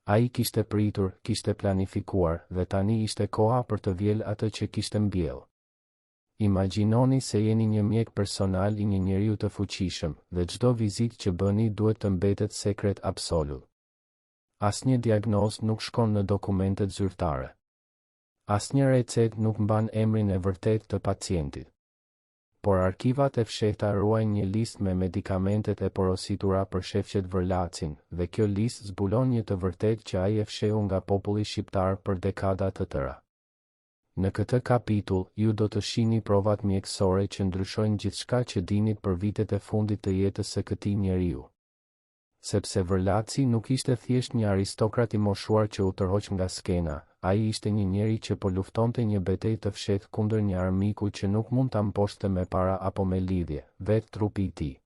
Speaker 1: Ai kishte pritur, kishte planifikuar, dhe tani ishte koha për të vjel atë që kishte mbjell. Imagjinoni se jeni një mjek personal i një njeriu të fuqishëm, dhe çdo vizitë që bëni duhet të mbetet sekret absolut. Asnjë diagnozë nuk shkon në dokumentet zyrtare. Asnjë recetë nuk mban emrin e vërtet të pacientit. Por arkivat e fshehta ruajnë një listë me medikamentet e porositura për shefqet Vërlacin, dhe kjo listë zbulon një të vërtet që ai e fshehu nga populli shqiptar për dekada të tëra. Në këtë kapitull, ju do të shihni provat mjekësore që ndryshojnë gjithçka që dinit për vitet e fundit të jetës së këtij njeriu. Sepse Vërlaci nuk ishte thjesht një aristokrat i moshuar që u tërhoq nga skena, ai ishte një njeri që po luftonte një betejë të fshehtë kundër një armiku që nuk mund ta mposhte me para apo me lidhje, vetë trupi i tij.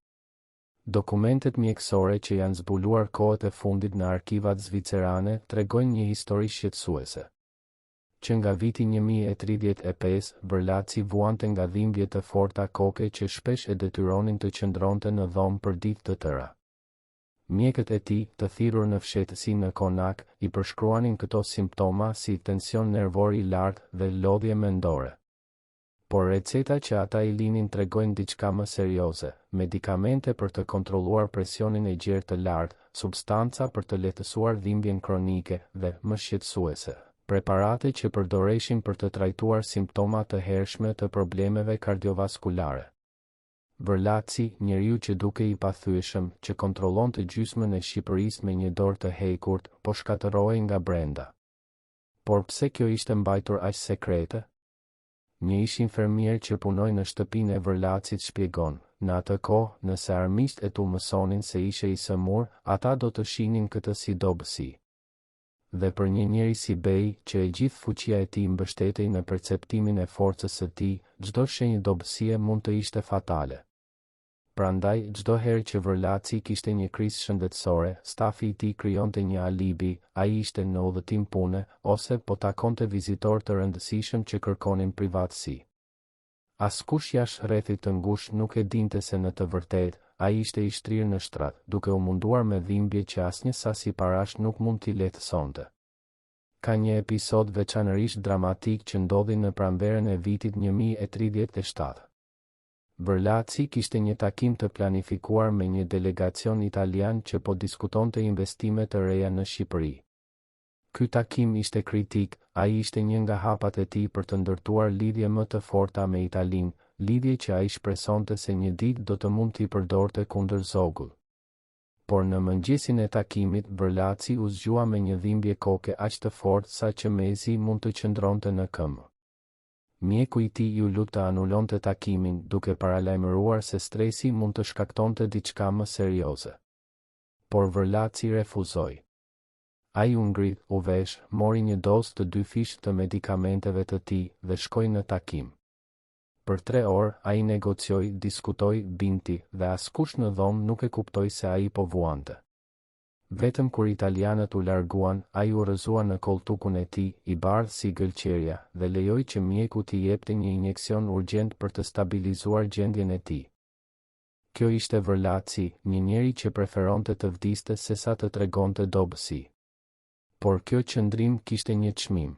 Speaker 1: Dokumentet mjekësore që janë zbuluar kohët e fundit në arkivat zvicerane tregojnë një histori shqetësuese. Që nga viti 1035, Vërlaci vuante nga dhimbje të forta koke që shpesh e detyronin të qëndronte në dhomë për ditë të tëra. Mjekët e tij, të thirrur në fshehtësi në konak, i përshkruanin këto simptoma si tension nervor i lartë dhe lodhje mendore. Por receta që ata i linin tregojnë diçka më serioze: medikamente për të kontrolluar presionin e gjerë të lartë, substanca për të lehtësuar dhimbjen kronike dhe, më shqetësuese, preparate që përdoreshin për të trajtuar simptoma të hershme të problemeve kardiovaskulare. Vërlaci, njeriu që duke i pathyeshëm, që kontrollonte gjysmën e Shqipërisë me një dorë të hekurt, po shkatërrohej nga brenda. Por pse kjo ishte mbajtur aq sekrete? Një ish infermier që punoi në shtëpinë e Vërlacit shpjegon, në atë kohë, nëse armiqt e tu mësonin se ishe i sëmur, ata do të shihnin këtë si dobësi. Dhe për një njeri si Bej, që e gjithë fuqia e tij mbështetej në perceptimin e forcës së tij, çdo shenjë dobësie mund të ishte fatale. Prandaj, çdo herë që Vërlaci kishte një krizë shëndetësore, stafi i tij krijonte një alibi, ai ishte në udhëtim pune, ose po takonte vizitor të rëndësishëm që kërkonin privatësi. Askush jashtë rrethit të ngushtë nuk e dinte se në të vërtetë, ai ishte i shtrirë në shtrat, duke u munduar me dhimbje që asnjë sasi parash nuk mund t'i lehtësonte. Ka një episod veçanërisht dramatik që ndodhi në pranverën e vitit 1037. Vërlaci kishte një takim të planifikuar me një delegacion italian që po diskutonte investime të reja në Shqipëri. Ky takim ishte kritik, ai ishte një nga hapat e tij për të ndërtuar lidhje më të forta me Italinë, lidhje që ai shpresonte se një ditë do të mund t'i përdorte kundër Zogull. Por në mëngjesin e takimit, Vërlaci u zgjua me një dhimbje koke aq të fortë sa që mezi mund të qëndronte në këmbë. Mjeku i tij ju lut të anulonte takimin, duke paralajmëruar se stresi mund të shkaktonte diçka më serioze. Por Vërlaci refuzoi. Ai u ngrit, u vesh, mori një dozë të 2 fish të medikamenteve të tij dhe shkoi në takim. Për 3 orë, ai negocioi, diskutoi, binti, dhe askush në dhomë nuk e kuptoi se ai po vuante. Vetëm kur italianët u larguan, ai u rrëzua në koltukun e tij, i bardhë si gëlqerja, dhe lejoi që mjeku t'i jepte një injeksion urgjent për të stabilizuar gjendjen e tij. Kjo ishte Vërlaci, një njeri që preferonte të vdiste sesa të tregonte dobësi. Por kjo qëndrim kishte një çmim.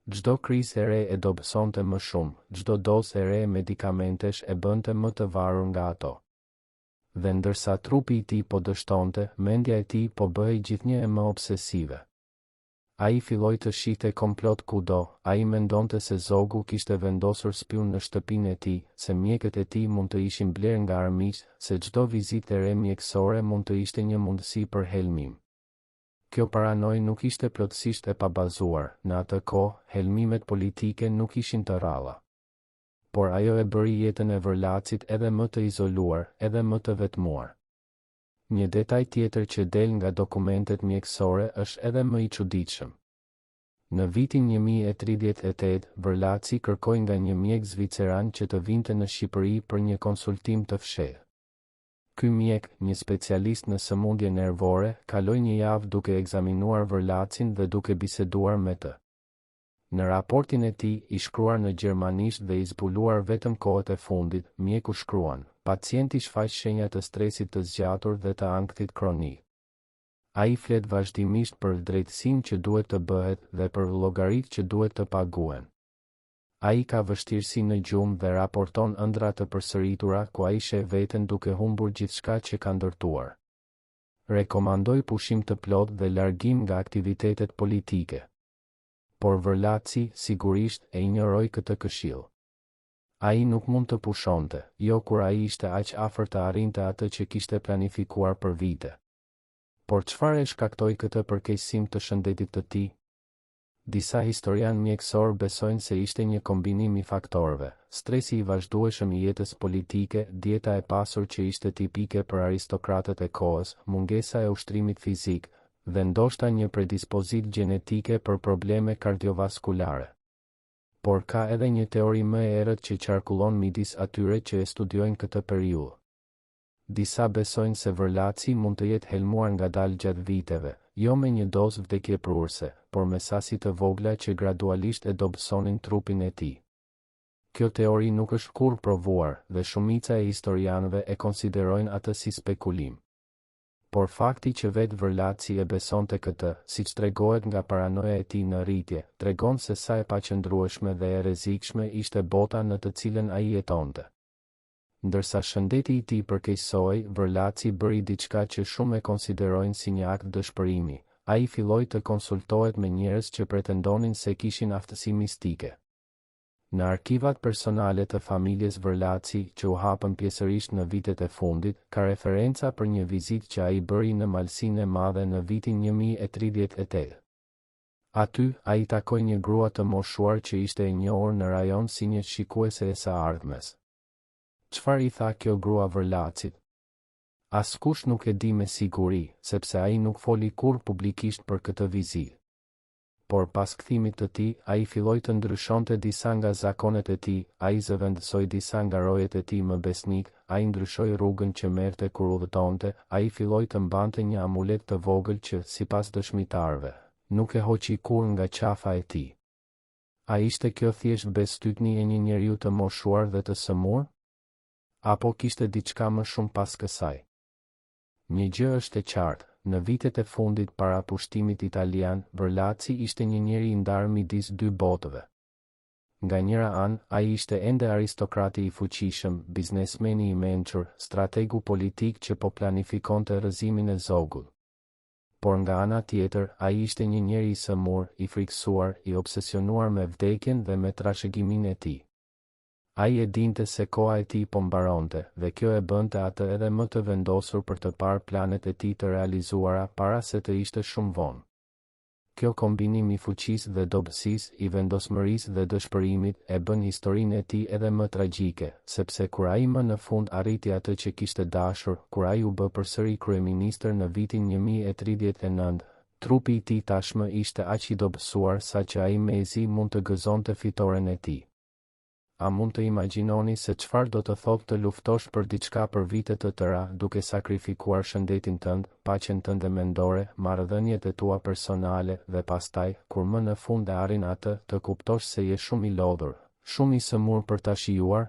Speaker 1: Çdo krizë e re e dobësonte më shumë, çdo dozë e re e medikamentesh e bënte më të varur nga ato. Dhe ndërsa trupi i tij po dështonte, mendja e tij po bëhej gjithnjë e më obsesive. Ai filloi të shihte komplot kudo, ai mendonte se Zogu kishte vendosur spiun në shtëpinë e tij, se mjekët e tij mund të ishin blerë nga armiqt, se çdo vizitë e re mjekësore mund të ishte një mundësi për helmim. Kjo paranoj nuk ishte plotësisht e pabazuar, në atë kohë, helmimet politike nuk ishin të rralla. Por ajo e bëri jetën e Vërlacit edhe më të izoluar, edhe më të vetmuar. Një detaj tjetër që del nga dokumentet mjekësore është edhe më i çuditshëm. Në vitin 1038, Vërlaci kërkoi nga një mjek zviceran që të vinte në Shqipëri për një konsultim të fshehtë. Ky mjek, një specialist në sëmundje nervore, kaloi një javë duke ekzaminuar Vërlacin dhe duke biseduar me të. Në raportin e tij, i shkruar në gjermanisht dhe i zbuluar vetëm kohët e fundit, mjeku shkruan: pacienti shfaq shenja të stresit të zgjatur dhe të ankthit kronik. Ai flet vazhdimisht për drejtësinë që duhet të bëhet dhe për llogaritë që duhet të paguen. Ai ka vështirësi në gjumë dhe raporton ëndra të përsëritura ku ai sheh veten duke humbur gjithçka që ka ndërtuar. Rekomandoi pushim të plotë dhe largim nga aktivitetet politike. Por Vërlaci, sigurisht, e injoroi këtë këshill. Ai nuk mund të pushonte, jo kur ai ishte aq afër të arrinte atë që kishte planifikuar për vite. Por çfarë e shkaktoi këtë përkeqësim të shëndetit të tij? Disa historian mjekësor besojnë se ishte një kombinim i faktorëve: stresi i vazhdueshëm i jetës politike, dieta e pasur që ishte tipike për aristokratët e kohës, mungesa e ushtrimit fizik, dhe ndoshta një predispozitë gjenetike për probleme kardiovaskulare. Por ka edhe një teori më e errët që qarkullon midis atyre që e studiojnë këtë periudhë. Disa besojnë se Vërlaci mund të jetë helmuar ngadalë gjatë viteve, jo me një dozë vdekjeprurëse, por me sasi të vogla që gradualisht e dobësonin trupin e tij. Kjo teori nuk është kurrë provuar dhe shumica e historianëve e konsiderojnë atë si spekulim. Por fakti që vetë Vërlaci e besonte këtë, siç tregohet nga paranoja e tij në rritje, tregon se sa e paqëndrueshme dhe e rrezikshme ishte bota në të cilën ai jetonte. Ndërsa shëndeti i tij përkeqësohej, Vërlaci bëri diçka që shumë e konsiderojnë si një akt dëshpërimi. Ai filloi të konsultohet me njerëz që pretendonin se kishin aftësi mistike. Në arkivat personale të familjes Vërlaci, që u hapën pjesërisht në vitet e fundit, ka referenca për një vizitë që ai bëri në Malsinë e Madhe në vitin 1038. Aty, ai takoi një grua të moshuar që ishte e njohur në rajon si një shikuese e së ardhmes. Çfarë i tha kjo grua vërlacit? Askush nuk e di me siguri, sepse ai nuk foli kurrë publikisht për këtë vizitë. Por pas kthimit të tij, ai filloi të ndryshonte disa nga zakonet e tij, ai zëvendësoi disa nga rojet e tij më besnik, ai ndryshoi rrugën që merrte kur udhëtonte, ai filloi të mbante një amulet të vogël që, sipas dëshmitarëve, nuk e hoqi kurrë nga qafa e tij. A ishte kjo thjesht bestytni e një njeriu të moshuar dhe të sëmur? Apo kishte diçka më shumë pas kësaj? Një gjë është e qartë, në vitet e fundit para pushtimit italian, Vërlaci ishte një njeri i ndarë midis dy botëve. Nga njëra anë, ai ishte ende aristokrati i fuqishëm, biznesmeni i mençur, strategu politik që po planifikonte rrëzimin e zogut. Por nga ana tjetër, ai ishte një njeri i sëmur, i friksuar, i obsesionuar me vdekjen dhe me trashëgimin e tij. Ai e dinte se koha e tij po mbaronte, dhe kjo e bënte atë edhe më të vendosur për të parë planet e tij të realizuara para se të ishte shumë vonë. Kjo kombinim i fuqisë dhe dobësisë, i vendosmërisë dhe dëshpërimit e bën historinë e tij edhe më tragjike, sepse kur ai më në fund arriti atë që kishte dashur, kur ai u bë përsëri kryeministër në vitin 1039, trupi i tij tashmë ishte aq i dobësuar sa që ai mezi mund të gëzonte fitoren e tij. A mund të imagjinoni se çfarë do të thotë të luftosh për diçka për vite të tëra, duke sakrifikuar shëndetin tënd, paqen tënde mendore, marrëdhëniet e tua personale dhe pastaj, kur më në fund e arrin atë, të kuptosh se je shumë i lodhur, shumë i sëmur për ta shijuar?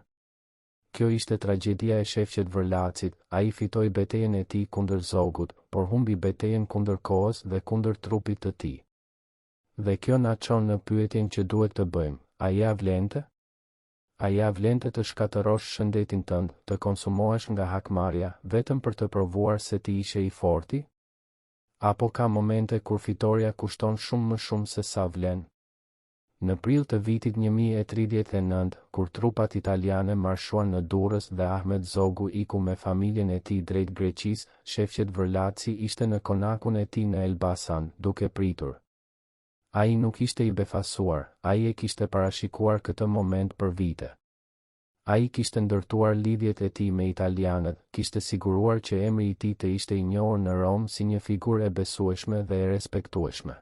Speaker 1: Kjo ishte tragjedia e shefqet Vërlacit, ai fitoi betejën e tij kundër zogut, por humbi betejën kundër kohës dhe kundër trupit të tij. Dhe kjo na çon në pyetjen që duhet të bëjmë, a ja vlente? A ja vlente të shkatërosh shëndetin tënd, të konsumohesh nga hakmarrja, vetëm për të provuar se ti ishe i forti? Apo ka momente kur fitoria kushton shumë më shumë se sa vlen? Në prill të vitit 1039, kur trupat italiane marshuan në Durrës dhe Ahmet Zogu iku me familjen e tij drejt Greqisë, shefqet Vërlaci ishte në konakun e tij në Elbasan, duke pritur. Ai nuk ishte i befasuar, ai e kishte parashikuar këtë moment për vite. Ai kishte ndërtuar lidhjet e tij me italianët, kishte siguruar që emri i tij të ishte i njohur në Rom si një figurë e besueshme dhe e respektueshme.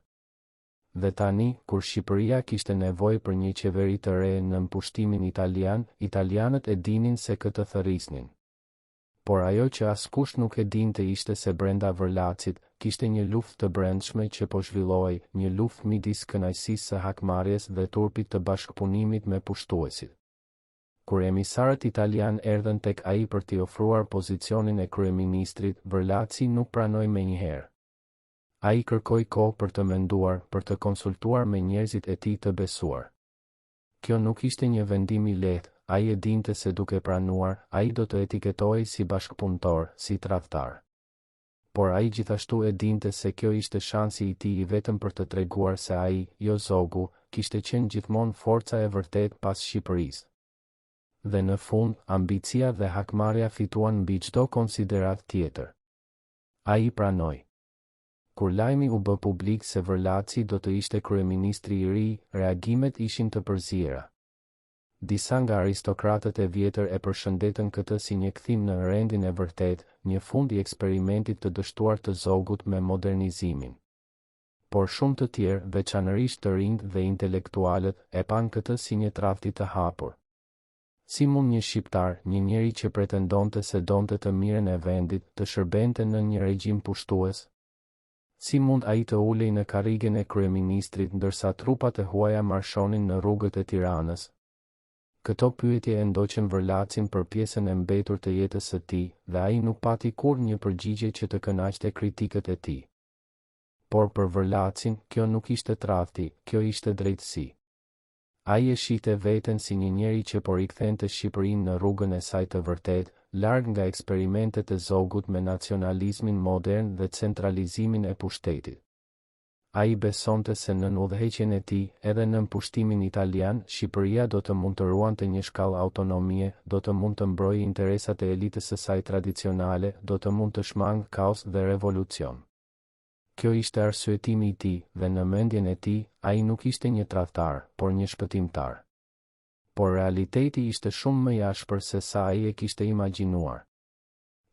Speaker 1: Dhe tani, kur Shqipëria kishte nevojë për një qeveri të re në pushtimin italian, italianët e dinin se këtë thërrisnin. Por ajo që askush nuk e dinte ishte se brenda Vërlacit kishte një luftë të brendshme që po zhvillohej, një luftë midis kënaqësisë së hakmarrjes dhe turpit të bashkëpunimit me pushtuesit. Kur emisarët italian erdhën tek ai për t'i ofruar pozicionin e kryeministrit, Vërlaci nuk pranoi menjëherë. Ai kërkoi kohë për të menduar, për të konsultuar me njerëzit e tij të besuar. Kjo nuk ishte një vendim i lehtë. Ai e dinte se duke pranuar, ai do të etiketohej si bashkëpunëtor, si tradhtar. Por ai gjithashtu e dinte se kjo ishte shansi i tij i vetëm për të treguar se ai, jo zogu, kishte qenë gjithmonë forca e vërtet pas Shqipërisë. Dhe në fund, ambicia dhe hakmarrja fituan mbi çdo konsiderat tjetër. Ai pranoi. Kur lajmi u bë publik se Vërlaci do të ishte kryeministri i ri, reagimet ishin të përziera. Disa nga aristokratët e vjetër e përshëndetën këtë si një kthim në rendin e vërtet, një fund i eksperimentit të dështuar të zogut me modernizimin. Por shumë të tjerë, veçanërisht të rinjt dhe intelektualët, e pan këtë si një tradhti të hapur. Si mund një shqiptar, një njeri që pretendonte se donte të mirën e vendit, të shërbente në një regjim pushtues? Si mund ai të ulej në karrigen e kryeministrit ndërsa trupat e huaja marshonin në rrugët e Tiranës? Këto pyetje e ndoqën Vërlacin për pjesën e mbetur të jetës së tij, dhe ai nuk pati kurrë një përgjigje që të kënaqte kritikët e tij. Por për Vërlacin, kjo nuk ishte tradhti, kjo ishte drejtësi. Ai e shihte veten si një njeri që po rikthente Shqipërinë në rrugën e saj të vërtetë, larg nga eksperimentet e zogut me nacionalizmin modern dhe centralizimin e pushtetit. Ai besonte se në udhëheqjen e tij, edhe në pushtimin italian, Shqipëria do të mund të ruante një shkallë autonomie, do të mund të mbrojë interesat e elitës së saj tradicionale, do të mund të shmangë kaos dhe revolucion. Kjo ishte arsyetimi i tij, dhe në mendjen e tij, ai nuk ishte një tradhtar, por një shpëtimtar. Por realiteti ishte shumë më i ashpër se sa ai e kishte imagjinuar.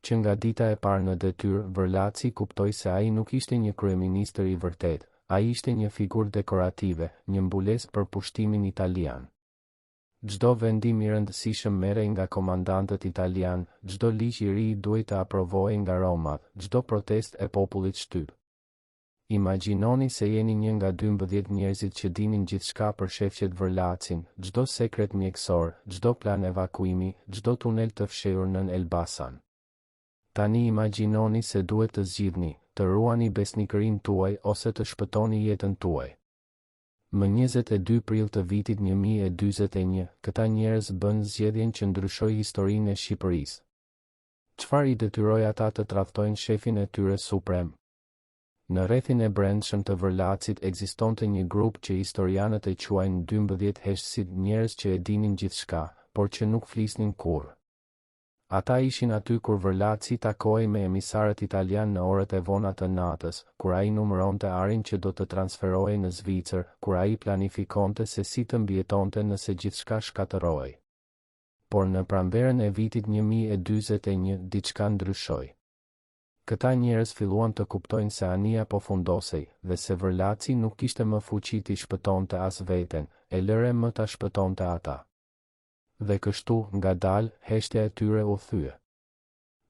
Speaker 1: Që nga dita e parë në detyrë, Vërlaci kuptoi se ai nuk ishte një kryeministër i vërtet, ai ishte një figurë dekorative, një mbulesë për pushtimin italian. Çdo vendim i rëndësishëm merrej nga komandantët italian, çdo ligj i ri duhej të aprovohej nga Roma, çdo protestë e popullit shtyp. Imagjinoni se jeni një nga 12 njerëzit që dinin gjithçka për shefqet Vërlacin, çdo sekret mjekësor, çdo plan evakuimi, çdo tunel të fshehur nën Elbasan. Tani imagjinoni se duhet të zgjidhni, të ruani besnikërinë tuaj ose të shpëtoni jetën tuaj. Më 22 prill të vitit 1041, këta njerëz bën zgjedhjen që ndryshoi historinë e Shqipërisë. Çfarë i detyroi ata të tradhtojnë shefin e tyre suprem? Në rrethin e brendshëm të Vërlacit ekzistonte një grup që historianët e quajnë 12 heshtësit, njerëz që e dinin gjithçka, por që nuk flisnin kurrë. Ata ishin aty kur Vërlaci takohej me emisarët italian në orët e vona të natës, kur ai numëronte arin që do të transferohej në Zvicër, kur ai planifikonte se si të mbijetonte nëse gjithçka shkatërrohej. Por në pranverën e vitit 1041 diçka ndryshoi. Këta njerëz filluan të kuptojnë se anija po fundosej, dhe se Vërlaci nuk kishte më fuqi t'i shpëtonte as veten, e lëre më ta shpëtonte ata. Dhe kështu, ngadalë, heshtja e tyre u thye.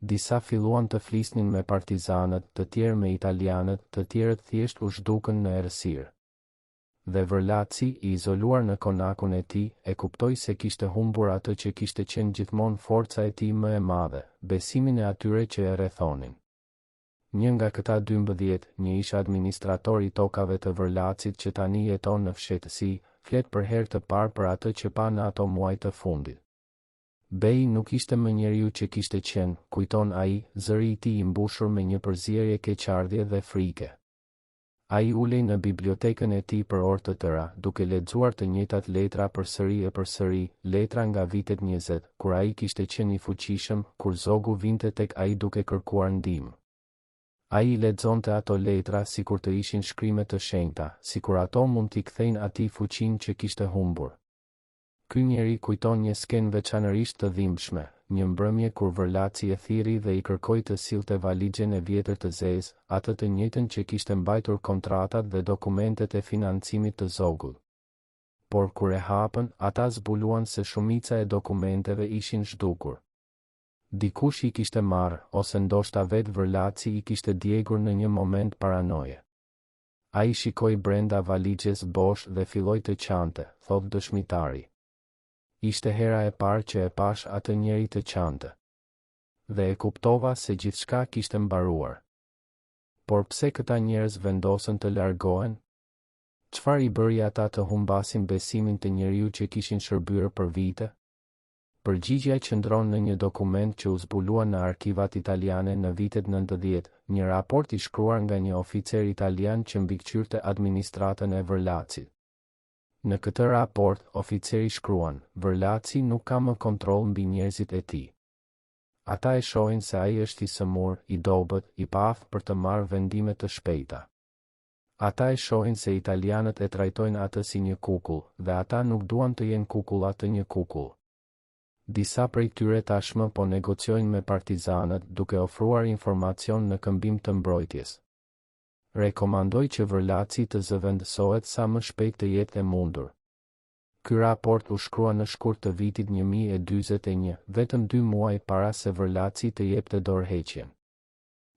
Speaker 1: Disa filluan të flisnin me partizanët, të tjerë me italianët, të tjerët thjesht u zhdukën në errësirë. Dhe Vërlaci, i izoluar në konakun e tij, e kuptoi se kishte humbur atë që kishte qenë gjithmonë forca e tij më e madhe, besimin e atyre që e rrethonin. Një nga këta 12, një ish administrator i tokave të Vërlacit që tani jeton në fshehtësi, flet për herë të parë për atë që pa në ato muaj të fundit. Bej nuk ishte më njeriu që kishte qenë, kujton ai, zëri i tij i mbushur me një përzierje keqardhje dhe frike. Ai ulej në bibliotekën e tij për orë të tëra, duke lexuar të njëjtat letra përsëri e përsëri, letra nga vitet 20, kur ai kishte qenë i fuqishëm, kur zogu vinte tek ai duke kërkuar ndihmë. Ai lexonte ato letra sikur të ishin shkrime të shenjta, sikur ato mund t'i kthejnë atij fuqinë që kishte humbur. Ky njeri kujton një skenë veçanërisht të dhimbshme, një mbrëmje kur Vërlaci e thirri dhe i kërkoi të sillte valixhen e vjetër të zezë, atë të njëjtën që kishte mbajtur kontratat dhe dokumentet e financimit të zogut. Por kur e hapën, ata zbuluan se shumica e dokumenteve ishin zhdukur. Dikush i kishte marrë, ose ndoshta vetë Vërlaci i kishte djegur në një moment paranoje. Ai shikoi brenda valixhes bosh dhe filloi të qante, thot dëshmitari. Ishte hera e parë që e pash atë njeri të qante. Dhe e kuptova se gjithçka kishte mbaruar. Por pse këta njerëz vendosën të largohen? Çfarë i bëri ata të humbasin besimin të njeriu që kishin shërbyer për vite? Përgjigjja qëndron në një dokument që u zbulua në arkivat italiane në vitet 90, një raport i shkruar nga një oficer italian që mbikëqyrte administratën e Vërlacit. Në këtë raport, oficeri shkruan, Vërlaci nuk ka më kontroll mbi njerëzit e tij. Ata e shohin se ai është i sëmur, i dobët, i paaftë për të marrë vendime të shpejta. Ata e shohin se italianët e trajtojnë atë si një kukull, dhe ata nuk duan të jenë kukullat të një kukull. Disa prej tyre tashmë po negociojnë me partizanët duke ofruar informacion në këmbim të mbrojtjes. Rekomandoj që Vërlaci të zëvendësohet sa më shpejt të jetë e mundur. Ky raport u shkrua në shkurt të vitit 1041, vetëm 2 muaj para se Vërlaci të jepte dorëheqjen.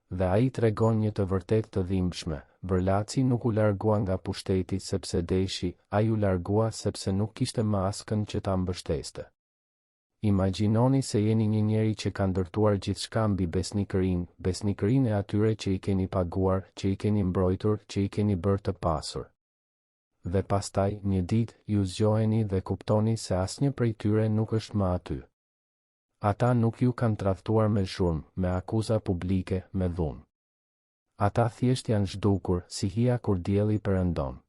Speaker 1: Dhe ai tregon një të vërtet të dhimbshme, Vërlaci nuk u largua nga pushteti sepse deshi, ai u largua sepse nuk kishte më askën që ta mbështeste. Imagjinoni se jeni një njeri që ka ndërtuar gjithçka mbi besnikërinë e atyre që i keni paguar, që i keni mbrojtur, që i keni bërë të pasur. Dhe pastaj, një ditë, ju zgjoheni dhe kuptoni se asnjë prej tyre nuk është më aty. Ata nuk ju kanë tradhtuar me zhurmë, me akuza publike, me dhunë. Ata thjesht janë zhdukur, si hija kur dielli perëndon.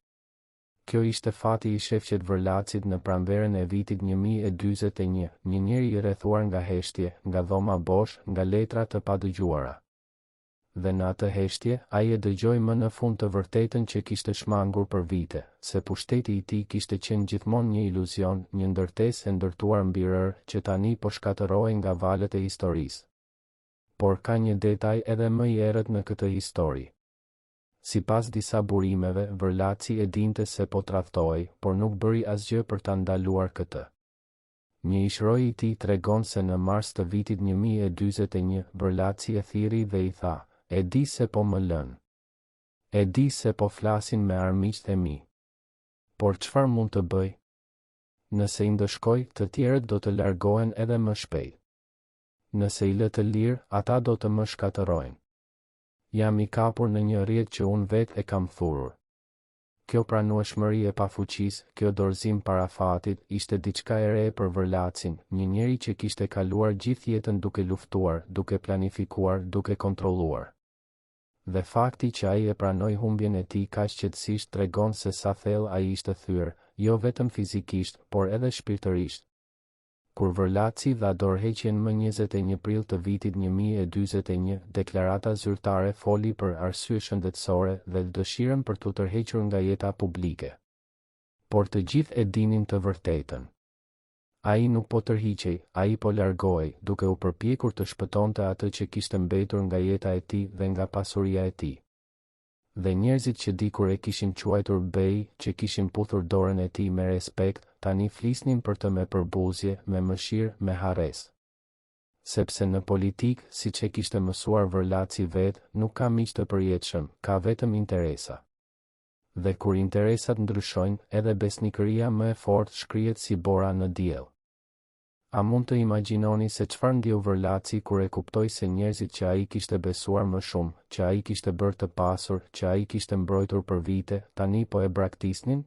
Speaker 1: Kjo ishte fati i shefqet Vërlacit në pranverën e vitit 1041, një njeri i rrethuar nga heshtje, nga dhoma bosh, nga letra të padëgjuara. Dhe në atë heshtje, ai e dëgjoi më në fund të vërtetën që kishte shmangur për vite, se pushteti i tij kishte qenë gjithmonë një iluzion, një ndërtesë e ndërtuar mbi rër që tani po shkatërrohej nga valët e historisë. Por ka një detaj edhe më i errët në këtë histori. Sipas disa burimeve, Vërlaci e dinte se po tradhtohej, por nuk bëri asgjë për ta ndaluar këtë. Një ishroj i tij tregon se në mars të vitit 1041, Vërlaci e thiri dhe i tha: "E di se po më lën. E di se po flasin me armiqtë e mi. Por çfarë mund të bëj? Nëse i ndëshkoj, të tjerët do të largohen edhe më shpejt. Nëse i lë të lirë, ata do të më shkatërrojnë. Jam i kapur në një rrjet që unë vetë e kam thurur." Kjo pranueshmëri e pafuqisë, kjo dorëzim para fatit, ishte diçka e re për Vërlacin, një njeri që kishte kaluar gjithë jetën duke luftuar, duke planifikuar, duke kontrolluar. Dhe fakti që ai e pranoi humbjen e tij kaq qetësisht tregon se sa thellë ai ishte thyer, jo vetëm fizikisht, por edhe shpirtërisht. Kur Vërlaci dha dorëheqjen më 21 prill të vitit 1041, deklarata zyrtare foli për arsye shëndetësore dhe dëshirën për t'u tërhequr nga jeta publike. Por të gjithë e dinin të vërtetën. Ai nuk po tërhiqej, ai po largohej, duke u përpjekur të shpëtonte atë që kishte mbetur nga jeta e tij dhe nga pasuria e tij. Dhe njerëzit që dikur e kishin quajtur bej, që kishin puthur dorën e tij me respekt, tani flisnin për të me përbuzje, me mëshirë, me harres. Sepse në politikë, siç e kishte mësuar Vërlaci vetë, nuk ka miq të përjetshëm, ka vetëm interesa. Dhe kur interesat ndryshojnë, edhe besnikëria më e fortë shkrihet si bora në diell. A mund të imagjinoni se çfarë ndjeu Vërlaci kur e kuptoi se njerëzit që ai kishte besuar më shumë, që ai kishte bërë të pasur, që ai kishte mbrojtur për vite, tani po e braktisnin?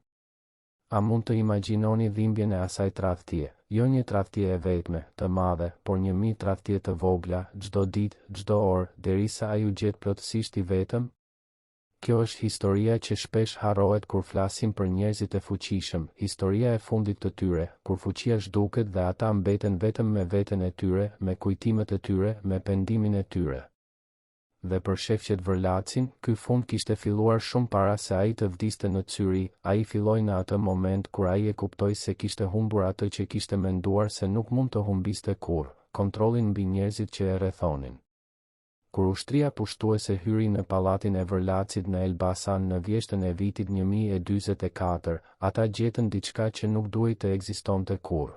Speaker 1: A mund të imagjinoni dhimbjen e asaj tradhtie, jo një tradhtie e vetme, të madhe, por 1000 tradhtie të vogla, çdo ditë, çdo orë, derisa ai u gjet plotësisht i vetëm? Kjo është historia që shpesh harrohet kur flasim për njerëzit e fuqishëm, historia e fundit të tyre, kur fuqia zhduket dhe ata mbeten vetëm me veten e tyre, me kujtimet e tyre, me pendimin e tyre. Dhe për shefqet Vërlacin, ky fund kishte filluar shumë para se ai të vdiste në Zyri, ai filloi në atë moment kur ai e kuptoi se kishte humbur atë që kishte menduar se nuk mund të humbiste kurrë, kontrollin mbi njerëzit që e rrethonin. Kur ushtria pushtuese hyri në pallatin e Vërlacit në Elbasan në vjeshtën e vitit 1044, ata gjetën diçka që nuk duhej të ekzistonte kurrë.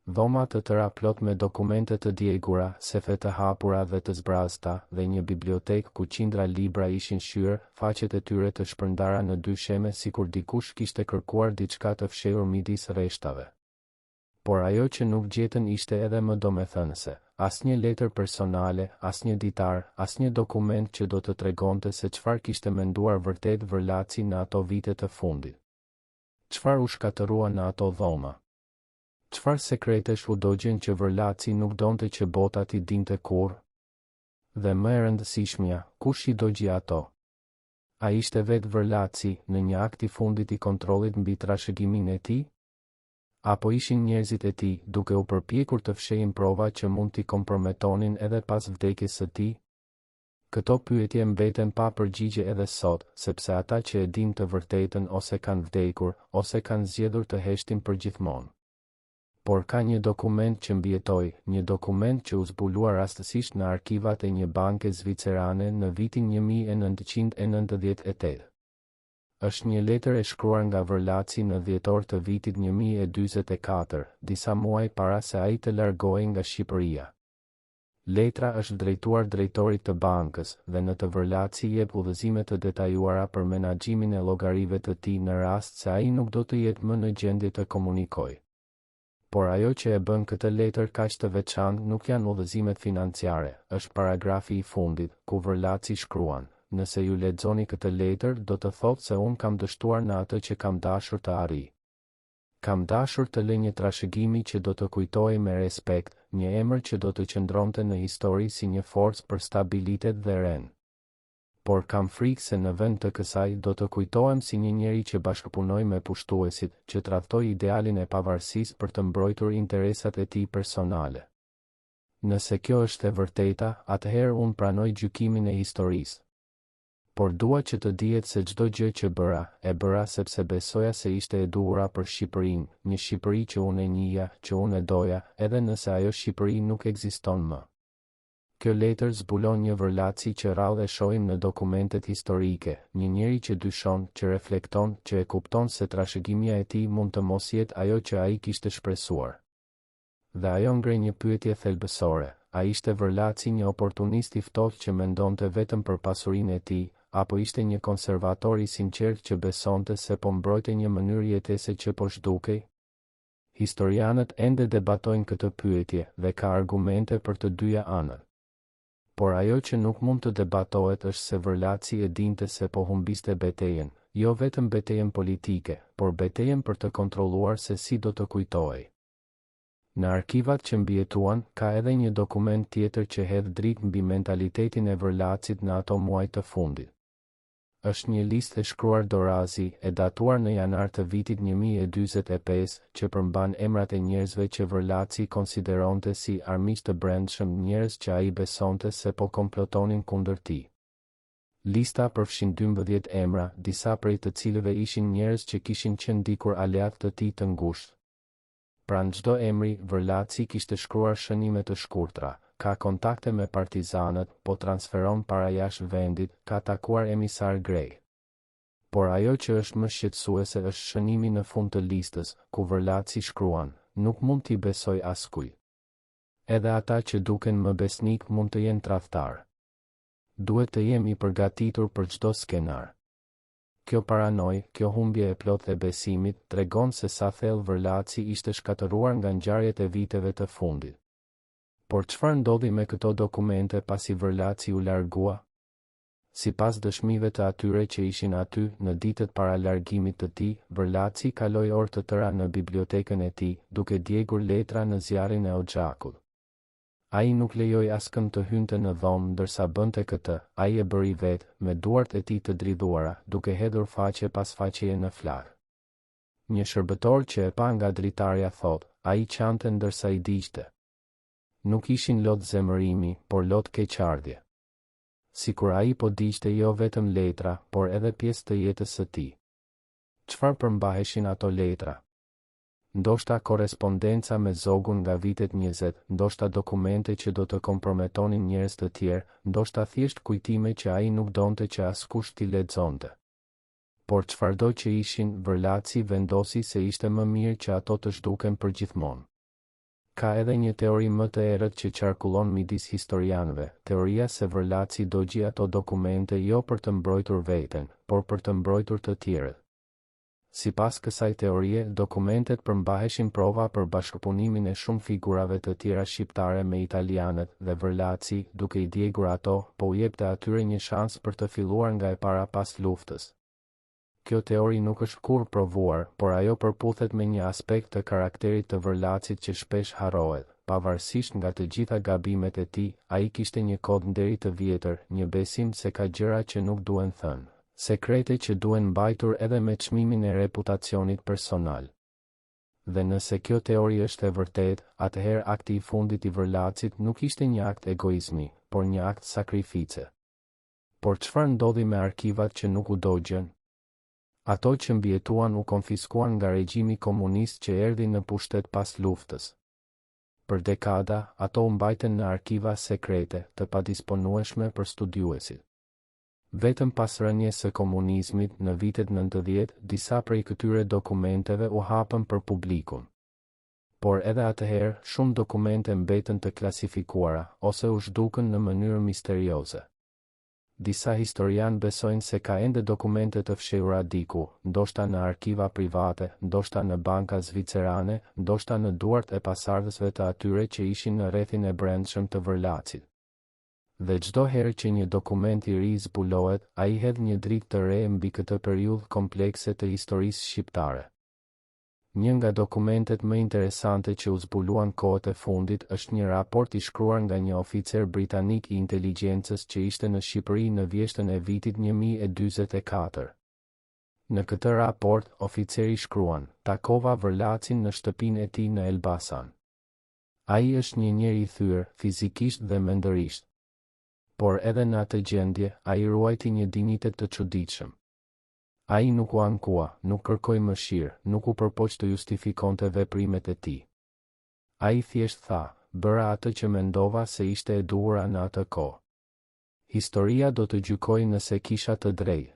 Speaker 1: Dhoma të tëra plot me dokumente të djegura, sefe të hapura dhe të zbrazta, dhe një bibliotekë ku qindra libra ishin shyrë, faqet e tyre të shpërndara në dy sheme sikur dikush kishte kërkuar diçka të fshehur midis rreshtave. Por ajo që nuk gjetën ishte edhe më domethënëse, asnjë letër personale, asnjë ditar, asnjë dokument që do të tregonte se çfarë kishte menduar vërtet Vërlaci në ato vite të fundit. Çfarë u shkatërrua në ato dhoma? Çfarë sekretesh u dogjen që Vërlaci nuk donte që bota t'i dinte kurrë? Dhe më e rëndësishmja, kush i dogji ato? A ishte vetë Vërlaci në një akt i fundit i kontrollit mbi trashëgimin e tij? Apo ishin njerëzit e tij duke u përpjekur të fshehin prova që mund t'i komprometonin edhe pas vdekjes së tij? Këto pyetje mbeten pa përgjigje edhe sot, sepse ata që e dinë të vërtetën ose kanë vdekur, ose kanë zgjedhur të heshtin përgjithmonë. Por ka një dokument që mbjetoi, një dokument që u zbulua rastësisht në arkivat e një banke zvicerane në vitin 1998. Është një letër e shkruar nga Vërlaci në dhjetor të vitit 1044, disa muaj para se ai të largohej nga Shqipëria. Letra është drejtuar drejtorit të bankës dhe në të Vërlaci jep udhëzime të detajuara për menaxhimin e llogarive të tij në rast se ai nuk do të jetë më në gjendje të komunikojë. Por ajo që e bën këtë letër kaq të veçantë nuk janë udhëzimet financiare, është paragrafi i fundit, ku Vërlaci shkruan: "Nëse ju lexoni këtë letër, do të thotë se unë kam dështuar në atë që kam dashur të arrij. Kam dashur të lë një trashëgimi që do të kujtohej me respekt, një emër që do të qëndronte në histori si një forcë për stabilitet dhe rend. Por kam frikë se në vend të kësaj do të kujtohem si një njeri që bashkëpunoi me pushtuesit, që tradhtoi idealin e pavarësisë për të mbrojtur interesat e tij personale." Nëse kjo është e vërteta, atëherë unë pranoj gjykimin e historisë. Por dua që të dihet se çdo gjë që bëra sepse besoja se ishte e duhura për Shqipërinë, një Shqipëri që unë e njihja, që unë e doja, edhe nëse ajo Shqipëri nuk ekziston më. Kjo letër zbulon një vërlaci që rrallë e shohim në dokumentet historike, një njeri që dyshon, që reflekton, që e kupton se trashëgimia e tij mund të mos jetë ajo që ai kishte shpresuar. Dhe ajo ngre një pyetje thelbësore: a ishte vërlaci një oportunist i ftohtë që mendonte vetëm për pasurinë e tij, apo ishte një konservator i sinqert që besonte se po mbrojte një mënyrë jetese që po zhdukej? Historianët ende debatojnë këtë pyetje dhe ka argumente për të dyja anët. Por ajo që nuk mund të debatohet është se vërlaci e dinte se po humbiste betejën, jo vetëm betejën politike, por betejën për të kontrolluar se si do të kujtohej. Në arkivat që mbijetuan, ka edhe një dokument tjetër që hedh dritë mbi mentalitetin e vërlacit në ato muaj të fundit. Është një listë e shkruar dorazi, e datuar në janar të vitit 1045, që përmban emrat e njerëzve që vërlaci konsideronte si armiq të brendshëm, njerëz që ai besonte se po komplotonin kundër tij. Lista përfshin 12 emra, disa prej të cilëve ishin njerëz që kishin qenë dikur aleat të tij të ngushtë. Pranë çdo emri, vërlaci kishte shkruar shënime të shkurtra. Ka kontakte me partizanët, po transferon para jashtë vendit, ka takuar emisar grej. Por ajo që është më shqetësuese është shënimi në fund të listës, ku vërlaci shkruan: nuk mund t'i besoj askujt. Edhe ata që duken më besnik mund të jenë tradhtar. Duhet të jemi përgatitur për çdo skenar. Kjo paranoj, kjo humbje e plotë e besimit, tregon se sa thellë vërlaci ishte shkatëruar nga ngjarjet e viteve të fundit. Por çfarë ndodhi me këto dokumente pasi vërlaci u largua? Sipas dëshmive të atyre që ishin aty në ditët para largimit të tij, vërlaci kaloi orë të tëra në bibliotekën e tij, duke djegur letra në zjarrin e Oxhakut. Ai nuk lejoi askënd të hynte në dhomë, ndërsa bënte këtë, ai e bëri vetë, me duart e tij të dridhuara, duke hedhur faqe pas faqeje në flak. Një shërbëtor që e pa nga dritarja thotë: ai qante ndërsa i diqte. Nuk ishin lot zemërimi, por lot keqardhje. Sikur ai po diqte jo vetëm letra, por edhe pjesë të jetës së tij. Çfarë përmbaheshin ato letra? Ndoshta korrespondenca me zogun nga vitet 20, ndoshta dokumente që do të komprometonin njerëz të tjerë, ndoshta thjesht kujtime që ai nuk donte që askush t'i lexonte. Por çfarëdo që ishin, vërlaci vendosi se ishte më mirë që ato të zhduken përgjithmonë. Ka edhe një teori më të errët që qarkullon midis historianëve, teoria se vërlaci dogji ato dokumente jo për të mbrojtur veten, por për të mbrojtur të tjerët. Sipas kësaj teorie, dokumentet përmbaheshin prova për bashkëpunimin e shumë figurave të tjera shqiptare me italianët, dhe vërlaci, duke i djegur ato, po u jepte atyre një shans për të filluar nga e para pas luftës. Kjo teori nuk është kurrë provuar, por ajo përputhet me një aspekt të karakterit të vërlacit që shpesh harrohet. Pavarësisht nga të gjitha gabimet e tij, ai kishte një kod nderi të vjetër, një besim se ka gjëra që nuk duhen thënë, sekrete që duhen mbajtur edhe me çmimin e reputacionit personal. Dhe nëse kjo teori është e vërtetë, atëherë akti i fundit i vërlacit nuk ishte një akt egoizmi, por një akt sakrifice. Por çfarë ndodhi me arkivat që nuk u dogjën? Ato që mbijetuan u konfiskuan nga regjimi komunist që erdhi në pushtet pas luftës. Për dekada, ato u mbajten në arkiva sekrete, të padisponueshme për studiuesit. Vetëm pas rënies së komunizmit në vitet 90, disa prej këtyre dokumenteve u hapën për publikun. Por edhe atëherë, shumë dokumente mbetën të klasifikuara, ose u zhdukën në mënyrë misterioze. Disa historianë besojnë se ka ende dokumente të fshehura diku, ndoshta në arkiva private, ndoshta në banka zvicerane, ndoshta në duart e pasardhësve të atyre që ishin në rrethin e brendshëm të vërlacit. Dhe çdo herë që një dokument i ri zbulohet, ai hedh një dritë të re mbi këtë periudhë komplekse të historisë shqiptare. Një nga dokumentet më interesante që u zbuluan kohët e fundit është një raport i shkruar nga një oficer britanik i inteligjencës që ishte në Shqipëri në vjeshtën e vitit 1044. Në këtë raport, oficeri shkruan: takova vërlacin në shtëpinë e tij në Elbasan. Ai është një njeri i thyer, fizikisht dhe mendërisht. Por edhe në atë gjendje, ai ruajti një dinitet të çuditshëm. Ai nuk u ankua, nuk kërkoi mëshirë, nuk u përpoq të justifikonte veprimet e tij. Ai thjesht tha, bëra atë që mendova se ishte e duhura në atë kohë. Historia do të gjykojë nëse kisha të drejtë.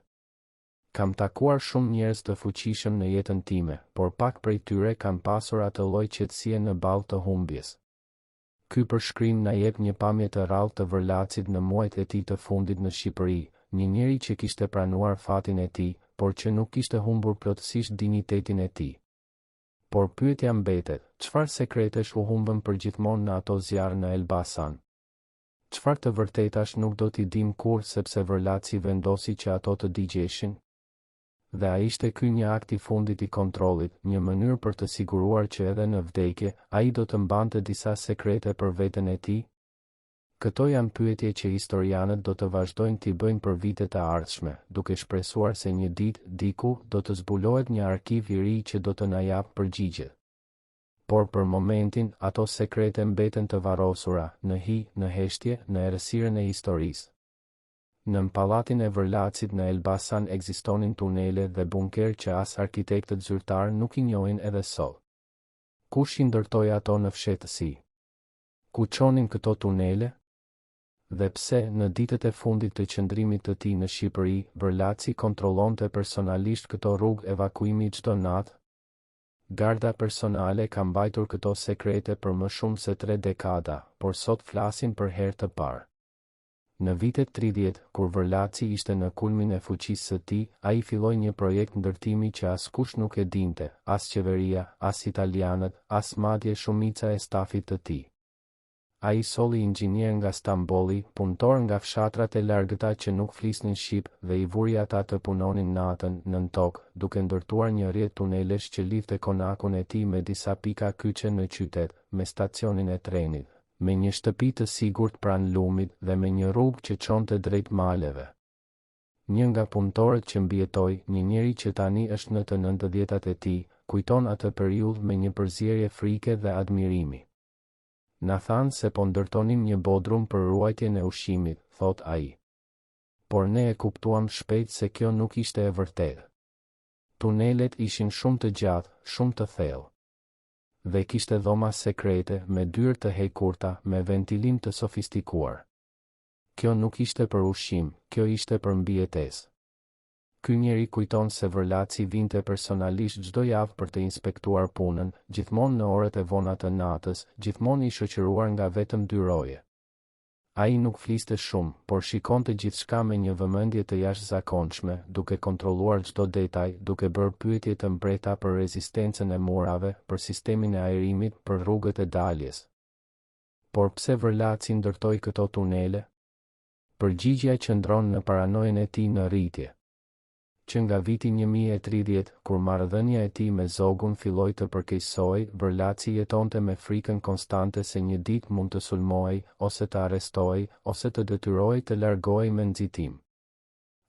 Speaker 1: Kam takuar shumë njerëz të fuqishëm në jetën time, por pak prej tyre kanë pasur atë lloj qetësie në balë të humbjes. Ky përshkrim na jep një pamje të rrallë të Vërlacit në muajt e tij të fundit në Shqipëri, një njeri që kishte pranuar fatin e tij, por që nuk kishte humbur plotësisht dinitetin e tij. Por pyetja mbetet, çfarë sekretesh u humbën përgjithmonë në ato zjarre në Elbasan? Çfarë të vërtetash nuk do t'i dim kur sepse Vërlaci vendosi që ato të digjeshin? Dhe a ishte ky një akt i fundit i kontrollit, një mënyrë për të siguruar që edhe në vdekje, ai do të mbante disa sekrete për veten e tij? Këto janë pyetje që historianët do të vazhdojnë t'i bëjnë për vitet e ardhshme, duke shpresuar se një ditë, diku, do të zbulohet një arkiv i ri që do të na japë përgjigje. Por për momentin, ato sekrete mbeten të varrosura, në heshtje, në errësirën e historisë. Në pallatin e Vërlacit në Elbasan ekzistonin tunele dhe bunker që as arkitektët zyrtar nuk i njohin edhe sot. Kush i ndërtoi ato në fshehtësi? Ku çonin këto tunele? Dhe pse në ditët e fundit të qëndrimit të tij në Shqipëri, Vërlaci kontrollonte personalisht këto rrugë evakuimi çdo natë? Garda personale ka mbajtur këto sekrete për më shumë se 3 dekada, por sot flasin për herë të parë. Në vitet 30, kur Vërlaci ishte në kulmin e fuqisë së tij, ai filloi një projekt ndërtimi që askush nuk e dinte, as qeveria, as italianët, as madje shumica e stafit të tij. Ai solli inxhinier nga Stambolli, punëtor nga fshatrat e largëta që nuk flisnin shqip dhe i vuri ata të punonin natën nën tokë, duke ndërtuar një rrjet tunelesh që lidhte konakun e tij me disa pika kyçe në qytet, me stacionin e trenit, me një shtëpi të sigurt pranë lumit dhe me një rrugë që çonte drejt maleve. Një nga punëtorët që mbijetoi, një njeri që tani është në të 90-tat e tij, kujton atë periudhë me një përzierje frike dhe admirimi. Na thanë se po ndërtonim një bodrum për ruajtjen e ushqimit, thot ai. Por ne e kuptuam shpejt se kjo nuk ishte e vërtetë. Tunelet ishin shumë të gjatë, shumë të thellë. Dhe kishte dhoma sekrete, me dyrë të hekurta, me ventilim të sofistikuar. Kjo nuk ishte për ushqim, kjo ishte për mbijetesë. Ky njeri kujton se Vërlaci vinte personalisht çdo javë për të inspektuar punën, gjithmonë në orët e vona të natës, gjithmonë i shoqëruar nga vetëm 2 roje. Ai nuk fliste shumë, por shikonte gjithçka me një vëmendje të jashtëzakonshme, duke kontrolluar çdo detaj, duke bërë pyetje të mprehta për rezistencën e murave, për sistemin e ajrimit, për rrugët e daljes. Por pse Vërlaci ndërtoi këto tunele? Përgjigjja qëndron në paranojen e tij në rritje. Që nga viti 1030, kur marrëdhënia e tij me Zogun filloi të përkeqësohej, Vërlaci jetonte me frikën konstante se një ditë mund të sulmohej, ose të arrestohej, ose të detyrohej të largohej me nxitim.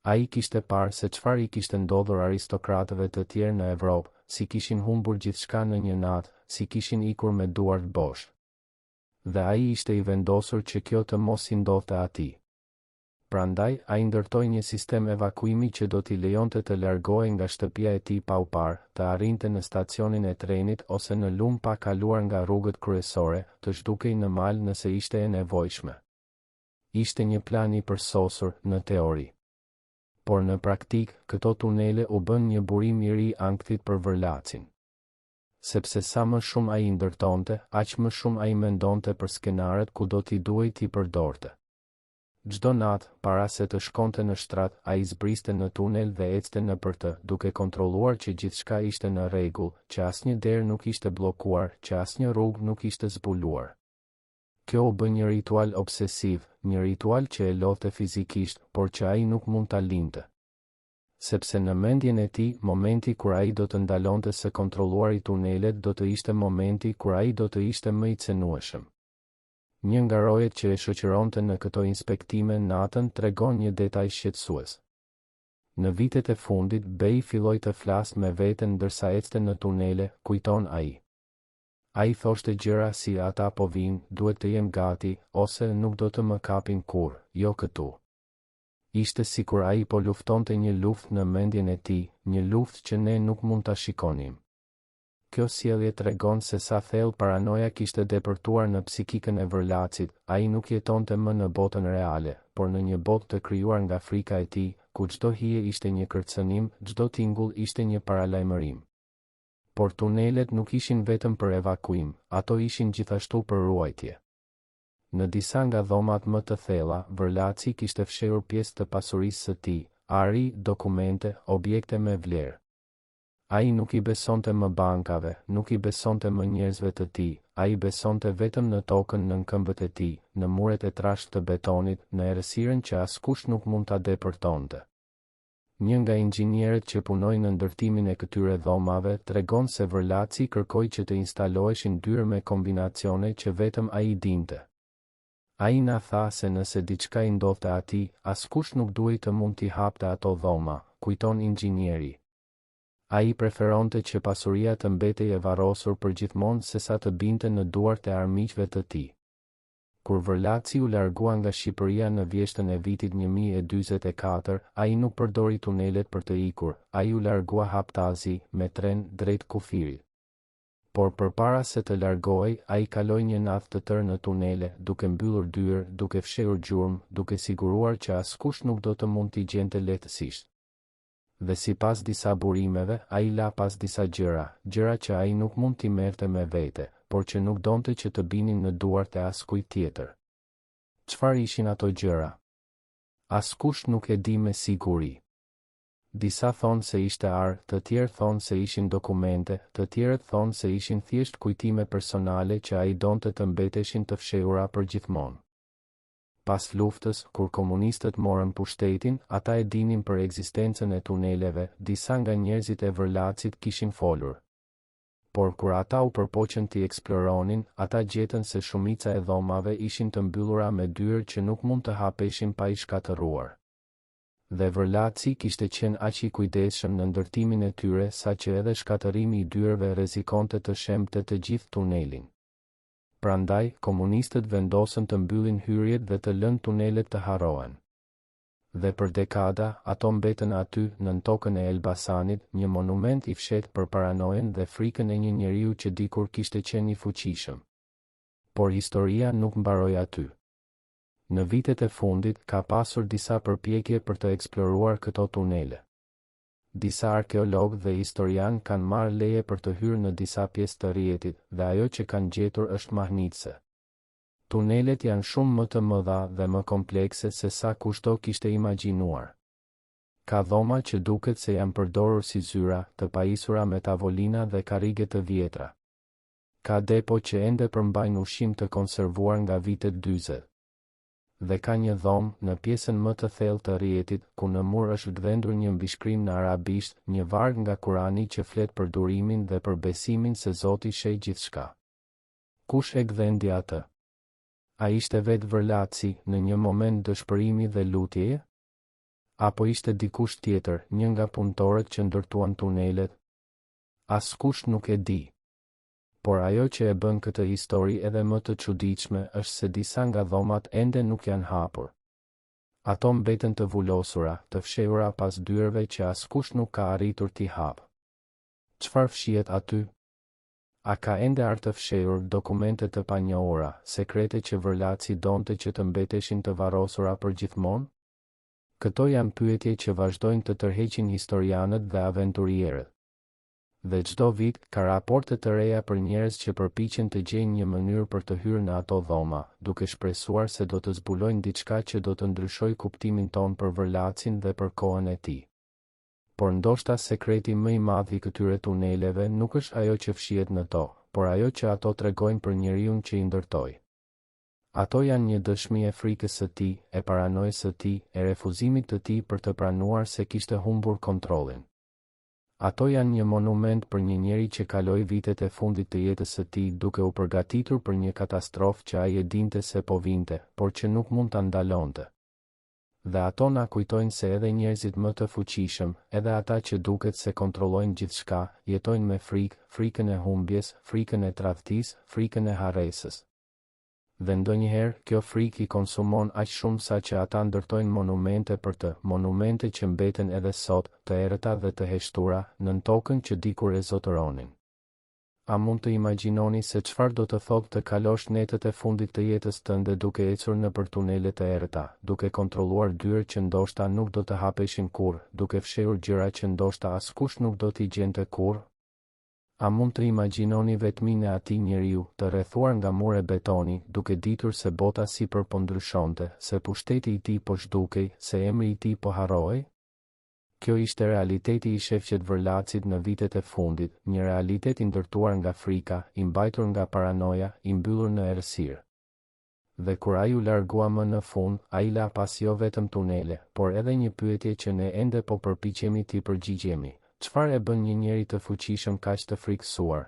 Speaker 1: Ai kishte parë se çfarë i kishte ndodhur aristokratëve të tjerë në Evropë, si kishin humbur gjithçka në një natë, si kishin ikur me duart bosh. Dhe ai ishte i vendosur që kjo të mos i ndodhte atij. Prandaj, ai ndërtoi një sistem evakuimi që do t'i lejonte të largohej nga shtëpia e tij pa u parë, të arrinte në stacionin e trenit ose në lum pa kaluar nga rrugët kryesore, të zhdukej në mal nëse ishte e nevojshme. Ishte një plan i përsosur në teori. Por në praktik, këto tunele u bën një burim i ri ankthit për Vërlacin. Sepse sa më shumë ai ndërtonte, aq më shumë ai mendonte për skenaret ku do t'i duhej t'i përdorte. Çdo natë, para se të shkonte në shtrat, ai zbriste në tunel dhe ecte nëpër të, duke kontrolluar që gjithçka ishte në rregull, që asnjë derë nuk ishte bllokuar, që asnjë rrugë nuk ishte zbuluar. Kjo u bë një ritual obsesiv, një ritual që e lodhte fizikisht, por që ai nuk mund ta linte. Sepse në mendjen e tij, momenti kur ai do të ndalonte së kontrolluari tunelet do të ishte momenti kur ai do të ishte më i cënueshëm. Një nga rojet që e shoqëronte në këto inspektime natën tregon një detaj shqetësues. Në vitet e fundit, Bej filloi të flasë me veten ndërsa ecte në tunele, kujton ai. Ai thoshte gjëra si ata po vinë, duhet të jem gati, ose nuk do të më kapin kur, jo këtu. Ishte sikur ai po luftonte një luftë në mendjen e tij, një luftë që ne nuk mund ta shikonim. Kjo sjellje tregon se sa thellë paranoja kishte depërtuar në psikikën e Vërlacit. Ai nuk jetonte më në botën reale, por në një botë të krijuar nga frika e tij, ku çdo hije ishte një kërcënim, çdo tingull ishte një paralajmërim. Por tunelet nuk ishin vetëm për evakuim, ato ishin gjithashtu për ruajtje. Në disa nga dhomat më të thella, Vërlaci kishte fshehur pjesë të pasurisë së tij, ari, dokumente, objekte me vlerë. Ai nuk i besonte më bankave, nuk i besonte më njerëzve të tij, ai besonte vetëm në tokën nën këmbët e tij, në muret e trashtë të betonit, në errësirën që askush nuk mund ta depërtonte. Një nga inxhinierët që punoi në ndërtimin e këtyre dhomave tregon se Vërlaci kërkoi që të instaloheshin dyrë me kombinacione që vetëm ai dinte. Ai na tha se nëse diçka i ndodhte atij, askush nuk duhej të mund t'i hapte ato dhoma, kujton inxhinieri. Ai preferonte që pasuria të mbetej e varrosur përgjithmonë sesa të binte në duart e armiqve të tij. Kur Vërlaci u largua nga Shqipëria në vjeshtën e vitit 1044, ai nuk përdori tunelet për të ikur, ai u largua haptazi, me tren, drejt kufirit. Por përpara se të largohej, ai kaloi një natë të tërë në tunele, duke mbyllur dyrë, duke fshehur gjurmë, duke siguruar që askush nuk do të mund t'i gjente lehtësisht. Dhe sipas disa burimeve, ai la pas disa gjëra që ai nuk mund t'i merrte me vete, por që nuk donte që të binin në duart e askujt tjetër. Çfarë ishin ato gjëra? Askush nuk e di me siguri. Disa thonë se ishte arë, të tjerë thonë se ishin dokumente, të tjerët thonë se ishin thjesht kujtime personale që ai donte të mbeteshin të fshehura për gjithmonë. Pas luftës, kur komunistët morën pushtetin, ata e dinin për ekzistencën e tuneleve, disa nga njerëzit e Vërlacit kishin folur. Por kur ata u përpoqën t'i eksploronin, ata gjetën se shumica e dhomave ishin të mbyllura me dyrë që nuk mund të hapeshin pa i shkatërruar. Dhe Vërlaci kishte qenë aq i kujdesshëm në ndërtimin e tyre sa që edhe shkatërimi i dyrëve rrezikonte të shemte të gjithë tunelin. Prandaj, komunistët vendosën të mbyllin hyrjet dhe të lënë tunelet të harrohen. Dhe për dekada, ato mbetën aty, nën tokën e Elbasanit, një monument i fshehtë për paranojen dhe frikën e një njeriu që dikur kishte qenë i fuqishëm. Por historia nuk mbaroi aty. Në vitet e fundit, ka pasur disa përpjekje për të eksploruar këto tunele. Disa arkeologë dhe historian kanë marrë leje për të hyrë në disa pjesë të rrjetit, dhe ajo që kanë gjetur është mahnitse. Tunelet janë shumë më të mëdha dhe më komplekse se sa kushto kishte imagjinuar. Ka dhoma që duket se janë përdorur si zyra, të pajisura me tavolina dhe karrige të vjetra. Ka depo që ende përmbajnë ushqim të konservuar nga vitet 40. Dhe ka një dhomë në pjesën më të thellë të rrjetit, ku në mur është gdhendur një mbishkrim në arabisht, një varg nga Kurani që flet për durimin dhe për besimin se Zoti sheh gjithçka. Kush e gdhendi atë? A ishte vetë Vërlaci në një moment dëshpërimi dhe lutjeje? Apo ishte dikush tjetër, një nga punëtorët që ndërtuan tunelet? Askush nuk e di. Por ajo që e bën këtë histori edhe më të çuditshme është se disa nga dhomat ende nuk janë hapur. Ato mbeten të vulosura, të fshehura pas dyrëve që askush nuk ka arritur t'i hapë. Çfarë fshihet aty? A ka ende art të fshehur, dokumente të panjohura, sekrete që Vërlaci donte që të mbeteshin të varrosura për gjithmonë? Këto janë pyetje që vazhdojnë të tërheqin historianët dhe aventurierët. Dhe çdo vit ka raporte të reja për njerëz që përpiqen të gjejnë një mënyrë për të hyrë në ato dhoma, duke shpresuar se do të zbulojnë diçka që do të ndryshojë kuptimin ton për Vërlacin dhe për kohën e tij. Por ndoshta sekreti më i madh i këtyre tuneleve nuk është ajo që fshihet në to, por ajo që ato tregojnë për njeriun që i ndërtoi. Ato janë një dëshmi e frikës së tij, e paranojës së tij, e refuzimit të tij për të pranuar se kishte humbur kontrollin. Ato janë një monument për një njeri që kaloi vitet e fundit të jetës së tij duke u përgatitur për një katastrofë që ai e dinte se po vinte, por që nuk mund ta ndalonte. Dhe ato na kujtojnë se edhe njerëzit më të fuqishëm, edhe ata që duket se kontrollojnë gjithçka, jetojnë me frikë, frikën e humbjes, frikën e tradhtisë, frikën e harresës. Dhe ndonjëherë, kjo frikë i konsumon aq shumë sa që ata ndërtojnë monumente për të, monumente që mbeten edhe sot, të errëta dhe të heshtura, nën tokën që dikur e zotëronin. A mund të imagjinoni se çfarë do të thotë të kalosh netët e fundit të jetës tënde duke ecur nëpër tunele të errëta, duke kontrolluar dyrë që ndoshta nuk do të hapeshin kurrë, duke fshehur gjëra që ndoshta askush nuk do t'i gjente kurrë? A mund të imagjinoni vetminë e atij njeriu, të rrethuar nga mure betoni, duke ditur se bota sipër po ndryshonte, se pushteti i tij po zhdukej, se emri i tij po harrohej? Kjo ishte realiteti i shefqet Vërlacit në vitet e fundit, një realitet i ndërtuar nga frika, i mbajtur nga paranoja, i mbyllur në errësirë. Dhe kur ai u largua më në fund, ai la pas jo vetëm tunele, por edhe një pyetje që ne ende po përpiqemi t'i përgjigjemi. Çfarë e bën një njeri të fuqishëm kaq të frikësuar?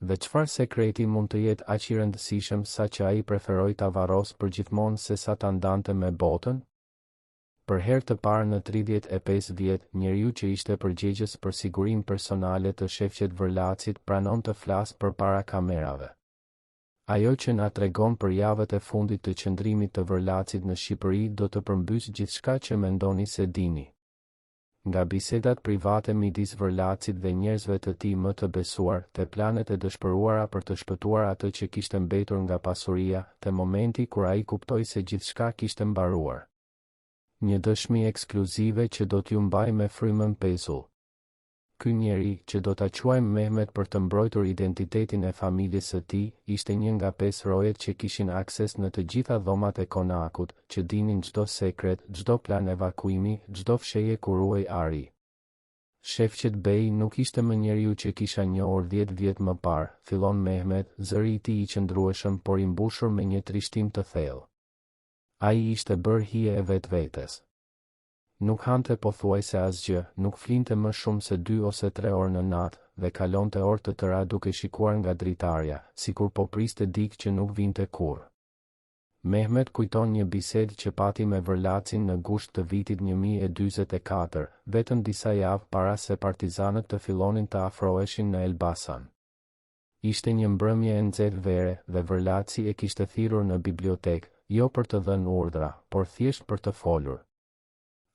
Speaker 1: Dhe çfarë sekreti mund të jetë aq i rëndësishëm sa që ai preferoi ta varros përgjithmonë se sa ta ndante me botën? Për herë të parë në 35 vjet, njeriu që ishte përgjegjës për sigurinë personale të shefqet Vërlacit pranon të flasë përpara kamerave. Ajo që na tregon për javët e fundit të qëndrimit të Vërlacit në Shqipëri do të përmbysë gjithçka që mendoni se dini. Nga bisedat private midis Vërlacit dhe njerëzve të tij më të besuar, te planet e dëshpëruara për të shpëtuar atë që kishte mbetur nga pasuria, te momenti kur ai kuptoi se gjithçka kishte mbaruar. Një dëshmi ekskluzive që do t'ju mbaj me frymën pezull. Ky njeri, që do ta quajmë Mehmet për të mbrojtur identitetin e familjes së tij, ishte një nga 5 rojet që kishin akses në të gjitha dhomat e konakut, që dinin çdo sekret, çdo plan evakuimi, çdo fshehje ku ruhej ari. Shefqet Bey nuk ishte më njeriu që kisha njohur 10 vjet më parë, fillon Mehmet, zëri i tij i qëndrueshëm por i mbushur me një trishtim të thellë. Ai ishte bërë hije e vetvetes. Nuk hante pothuajse asgjë, nuk flinte më shumë se 2 ose 3 orë në natë, dhe kalonte orë të tëra duke shikuar nga dritarja, sikur po priste dikë që nuk vinte kurrë. Mehmet kujton një bisedë që pati me Vërlacin në gusht të vitit 1044, vetëm disa javë para se partizanët të fillonin të afroheshin në Elbasan. Ishte një mbrëmje e nxehtë vere dhe Vërlaci e kishte thirrur në bibliotekë, jo për të dhënë urdhra, por thjesht për të folur.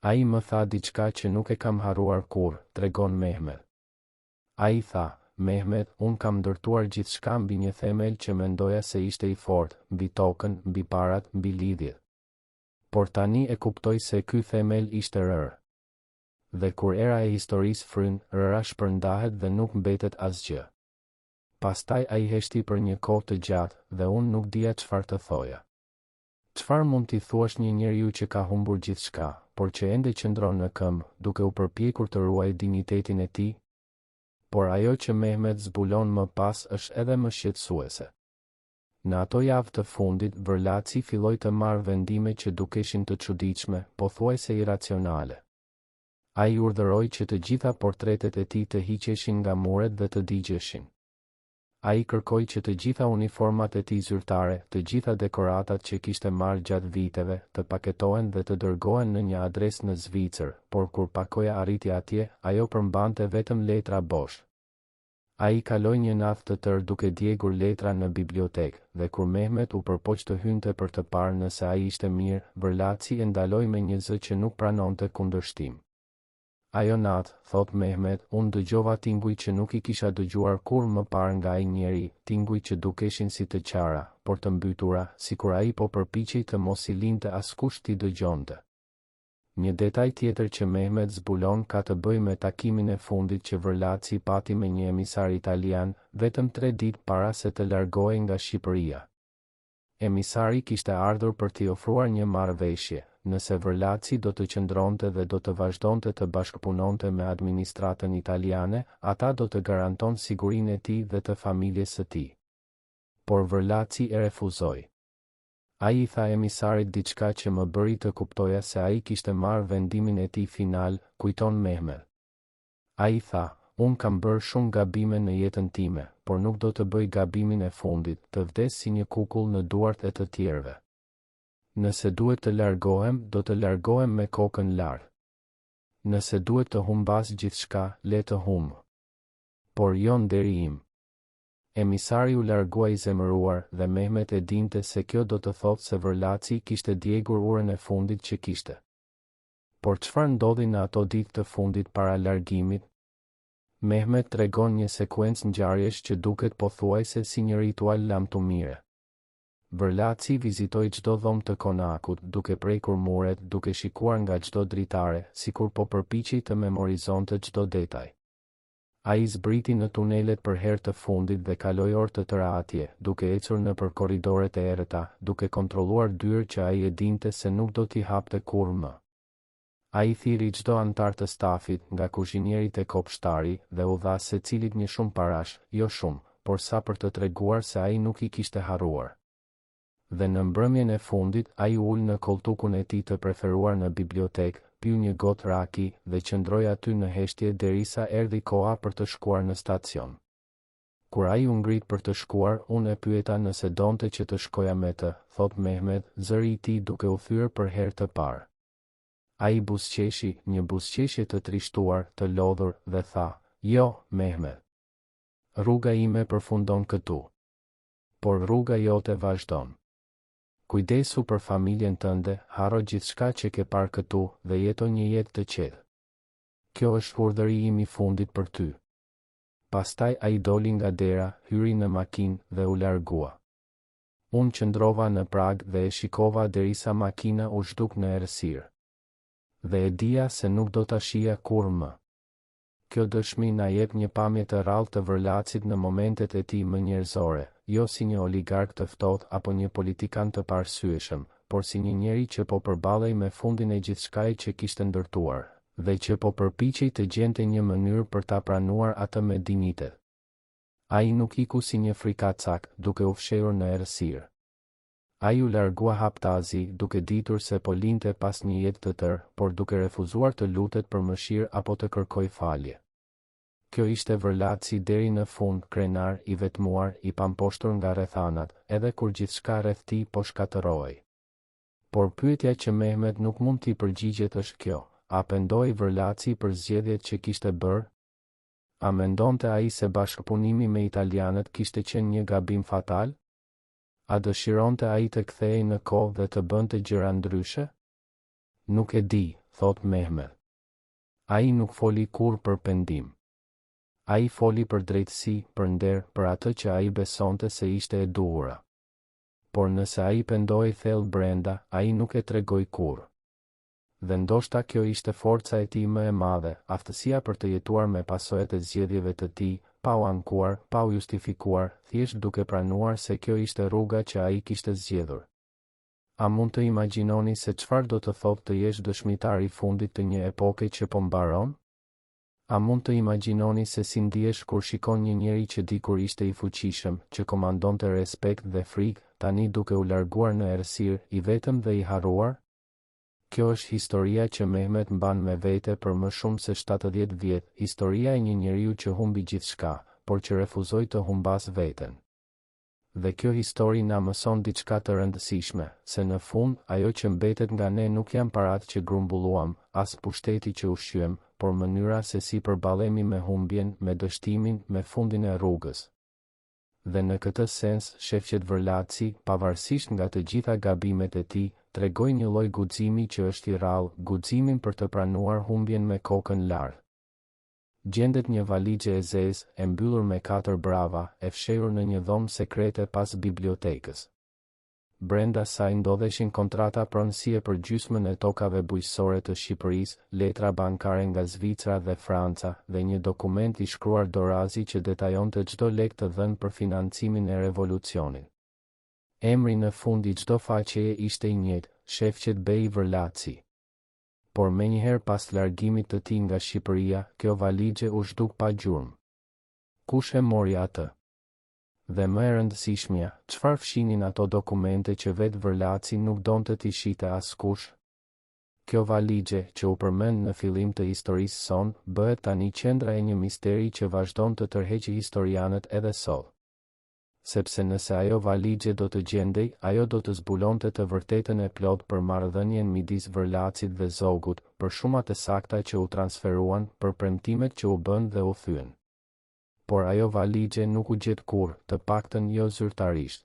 Speaker 1: Ai më tha diçka që nuk e kam harruar kurrë, tregon Mehmet. Ai tha, Mehmet, unë kam ndërtuar gjithçka mbi një themel që mendoja se ishte i fortë, mbi tokën, mbi parat, mbi lidhjet. Por tani e kuptoj se ky themel ishte rërë. Dhe kur era e historisë fryn, rëra shpërndahet dhe nuk mbetet asgjë. Pastaj ai heshti për një kohë të gjatë dhe unë nuk dija çfarë të thoja. Çfarë mund t'i thuash një njeriu që ka humbur gjithçka, por që ende qëndron në këmbë, duke u përpjekur të ruajë dinjitetin e tij? Por ajo që Mehmet zbulon më pas është edhe më shqetësuese. Në ato javë të fundit, Vërlaci filloi të marrë vendime që dukeshin të çuditshme, pothuajse iracionale. Ai urdhëroi që të gjitha portretet e tij të hiqeshin nga muret dhe të digjeshin. Ai kërkoi që të gjitha uniformat e tij zyrtare, të gjitha dekoratat që kishte marrë gjatë viteve, të paketohen dhe të dërgohen në një adresë në Zvicër, por kur pakoja arriti atje, ajo përmbante vetëm letra bosh. Ai kaloi një natë të tërë duke djegur letra në bibliotekë, dhe kur Mehmet u përpoq të hynte për të parë nëse ai ishte mirë, Vërlaci e ndaloi me një zë që nuk pranonte kundërshtim. Ajo natë, thot Mehmet, unë dëgjova tinguj që nuk i kisha dëgjuar kur më parë nga ai njeri, tinguj që dukeshin si të qara, por të mbytura, sikur ai po përpiqej të mos i linte askush t'i dëgjonte. Një detaj tjetër që Mehmet zbulon ka të bëjë me takimin e fundit që Vërlaci pati me një emisar italian, vetëm 3 ditë para se të largohej nga Shqipëria. Emisari kishte ardhur për t'i ofruar një marrëveshje. Nëse Vërlaci do të qëndronte dhe do të vazhdonte të bashkëpunonte me administratën italiane, ata do të garanton sigurinë e tij dhe të familjes së tij. Por Vërlaci e refuzoi. Ai i tha emisarit diçka që më bëri të kuptoja se ai kishte marrë vendimin e tij final, kujton Mehmet. Ai tha, unë kam bërë shumë gabime në jetën time, por nuk do të bëj gabimin e fundit, të vdes si një kukull në duart e të tjerëve. Nëse duhet të largohem, do të largohem me kokën lart. Nëse duhet të humbas gjithçka, le të humb. Por jo nderi im. Emisari u largua i zemëruar dhe Mehmet e dinte se kjo do të thotë se Vërlaci kishte djegur urën e fundit që kishte. Por çfarë ndodhi në ato ditë të fundit para largimit? Mehmet tregon një sekuencë ngjarjesh që duket pothuajse si një ritual lamtumire. Vërlaci vizitoi çdo dhomë të konakut, duke prekur muret, duke shikuar nga çdo dritare, sikur po përpiqej të memorizonte çdo detaj. Ai zbriti në tunelet për herë të fundit dhe kaloi orë të tëra atje, duke ecur nëpër korridoret e errëta, duke kontrolluar dyrë që ai e dinte se nuk do t'i hapte kurrë më. Ai thiri çdo antar të stafit, nga kuzhinieri te kopshtari, dhe u dha secilit një shumë parash, jo shumë, por sa për të treguar se ai nuk i kishte harruar. Dhe në mbrëmjen e fundit, ai ul në koltukun e tij të preferuar në bibliotekë, piu një gotë raki dhe qëndroi aty në heshtje derisa erdhi koha për të shkuar në stacion. Kur ai u ngrit për të shkuar, unë e pyeta nëse donte që të shkoja me të, thot Mehmet, zëri i tij duke u thyer për herë të parë. Ai buzëqeshi, një buzëqeshje të trishtuar, të lodhur, dhe tha, jo, Mehmet. Rruga ime përfundon këtu. Por rruga jote vazhdon. Kujdesu për familjen tënde, haro gjithçka që ke parë këtu dhe jeto një jetë të qetë. Kjo është urdhëri im i fundit për ty. Pastaj ai doli nga dera, hyri në makinë dhe u largua. Unë qëndrova në prag dhe e shikova derisa makina u zhduk në errësirë. Dhe e dija se nuk do ta shija kurrë më. Kjo dëshmi na jep një pamje të rrallë të Vërlacit në momentet e tij më njerëzore, jo si një oligark të ftohtë apo një politikan të paarsyeshëm, por si një njeri që po përballej me fundin e gjithçkaje që kishte ndërtuar, dhe që po përpiqej të gjente një mënyrë për ta pranuar atë me dinjitet. Ai nuk iku si një frikacak, duke u fshehur në errësirë. Ai u largua haptazi, duke ditur se po linte pas një jetë të tërë, por duke refuzuar të lutet për mëshirë apo të kërkoj falje. Kjo ishte Vërlaci deri në fund, krenar, i vetmuar, i pamposhtur nga rrethanat, edhe kur gjithçka rreth tij po shkatërrohej. Por pyetja që Mehmet nuk mund t'i përgjigjet është kjo: a pendoi Vërlaci për zgjedhjet që kishte bërë? A mendonte ai se bashkëpunimi me italianët kishte qenë një gabim fatal? A dëshironte ai të kthehej në kohë dhe të bënte gjëra ndryshe? Nuk e di, thot Mehmet. Ai nuk foli kurrë për pendim. Ai foli për drejtësi, për nder, për atë që ai besonte se ishte e duhura. Por nëse ai pendoi thellë brenda, ai nuk e tregoi kurrë. Dhe ndoshta kjo ishte forca e tij më e madhe, aftësia për të jetuar me pasojat e zgjedhjeve të tij, pa u ankuar, pa u justifikuar, thjesht duke pranuar se kjo ishte rruga që ai kishte zgjedhur. A mund të imagjinoni se çfarë do të thotë të jesh dëshmitar i fundit të një epoke që po mbaron? A mund të imagjinoni se si ndihesh kur shikon një njeri që dikur ishte i fuqishëm, që komandonte respekt dhe frikë, tani duke u larguar në errësirë, i vetëm dhe i harruar? Kjo është historia që Mehmet mban me vete për më shumë se 70 vjet, historia e një njeriu që humbi gjithçka, por që refuzoi të humbas veten. Dhe kjo histori na mëson diçka të rëndësishme, se në fund ajo që mbetet nga ne nuk janë paratë që grumbulluam, as pushteti që ushqyem, por mënyra se si përballemi me humbjen, me dështimin, me fundin e rrugës. Dhe në këtë sens, shefqet Vërlaci, pavarësisht nga të gjitha gabimet e tij, tregoi një lloj guximi që është i rrallë, guximin për të pranuar humbjen me kokën lart. Gjendet një valixhe e zezë, e mbyllur me 4 brava, e fshehur në një dhomë sekrete pas bibliotekës. Brenda saj ndodheshin kontrata pronësie për gjysmën e tokave bujqësore të Shqipërisë, letra bankare nga Zvicra dhe Franca, dhe një dokument i shkruar dorazi që detajonte çdo lek të dhënë për financimin e revolucionit. Emri në fund i çdo faqeje ishte i njëjtë, Shefqet Bej Vërlaci. Por menjëherë pas largimit të tij nga Shqipëria, kjo valixhe u zhduk pa gjurmë. Kush e mori atë? Dhe më e rëndësishmja, çfarë fshinin ato dokumente që vetë Vërlaci nuk donte t'i shite askush? Kjo valixhe, që u përmend në fillim të historisë son, bëhet tani qendra e një misteri që vazhdon të tërheqë historianët edhe sot. sepse nëse ajo valigje do të gjendej, ajo do të zbulonte të vërtetën e plot për marrëdhënien midis Vërlacit dhe Zogut, për shumat e sakta që u transferuan, për premtimet që u bën dhe u thyen. Por ajo valigje nuk u gjet kurrë, të paktën jo zyrtarisht.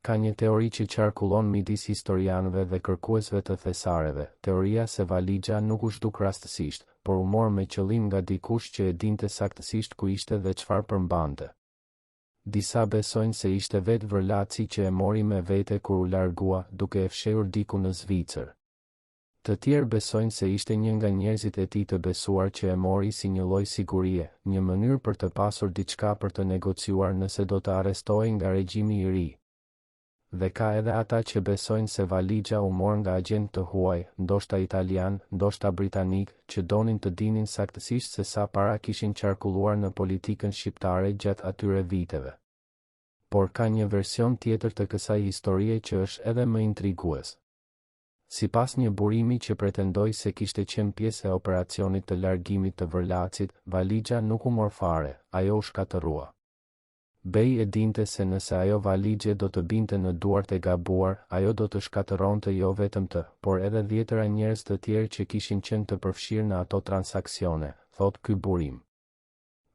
Speaker 1: Ka një teori që qarkullon midis historianëve dhe kërkuesve të thesareve, teoria se valigja nuk u zhduk rastësisht, por u mor me qëllim nga dikush që e dinte saktësisht ku ishte dhe çfarë përmbante. Disa besojnë se ishte vetë Vërlaci që e mori me vete kur u largua, duke e fshehur diku në Zvicër. Të tjerë besojnë se ishte një nga njerëzit e tij të besuar që e mori si një lloj sigurie, një mënyrë për të pasur diçka për të negociuar nëse do të arrestohej nga regjimi i ri. Dhe ka edhe ata që besojnë se valigja u mor nga agent të huaj, ndoshta italian, ndoshta britanik, që donin të dinin saktësisht se sa para kishin qarkulluar në politikën shqiptare gjatë atyre viteve. Por ka një version tjetër të kësaj historie që është edhe më intrigues. Sipas një burimi që pretendoi se kishte qenë pjesë e operacionit të largimit të Vërlacit, valigja nuk u mor fare, ajo u shkatërrua. Bej e dinte se nëse ajo valigje do të binte në duart e gabuar, ajo do të shkatëronte jo vetëm të, por edhe dhjetëra njerëz të tjerë që kishin qenë të përfshirë në ato transaksione, thot ky burim.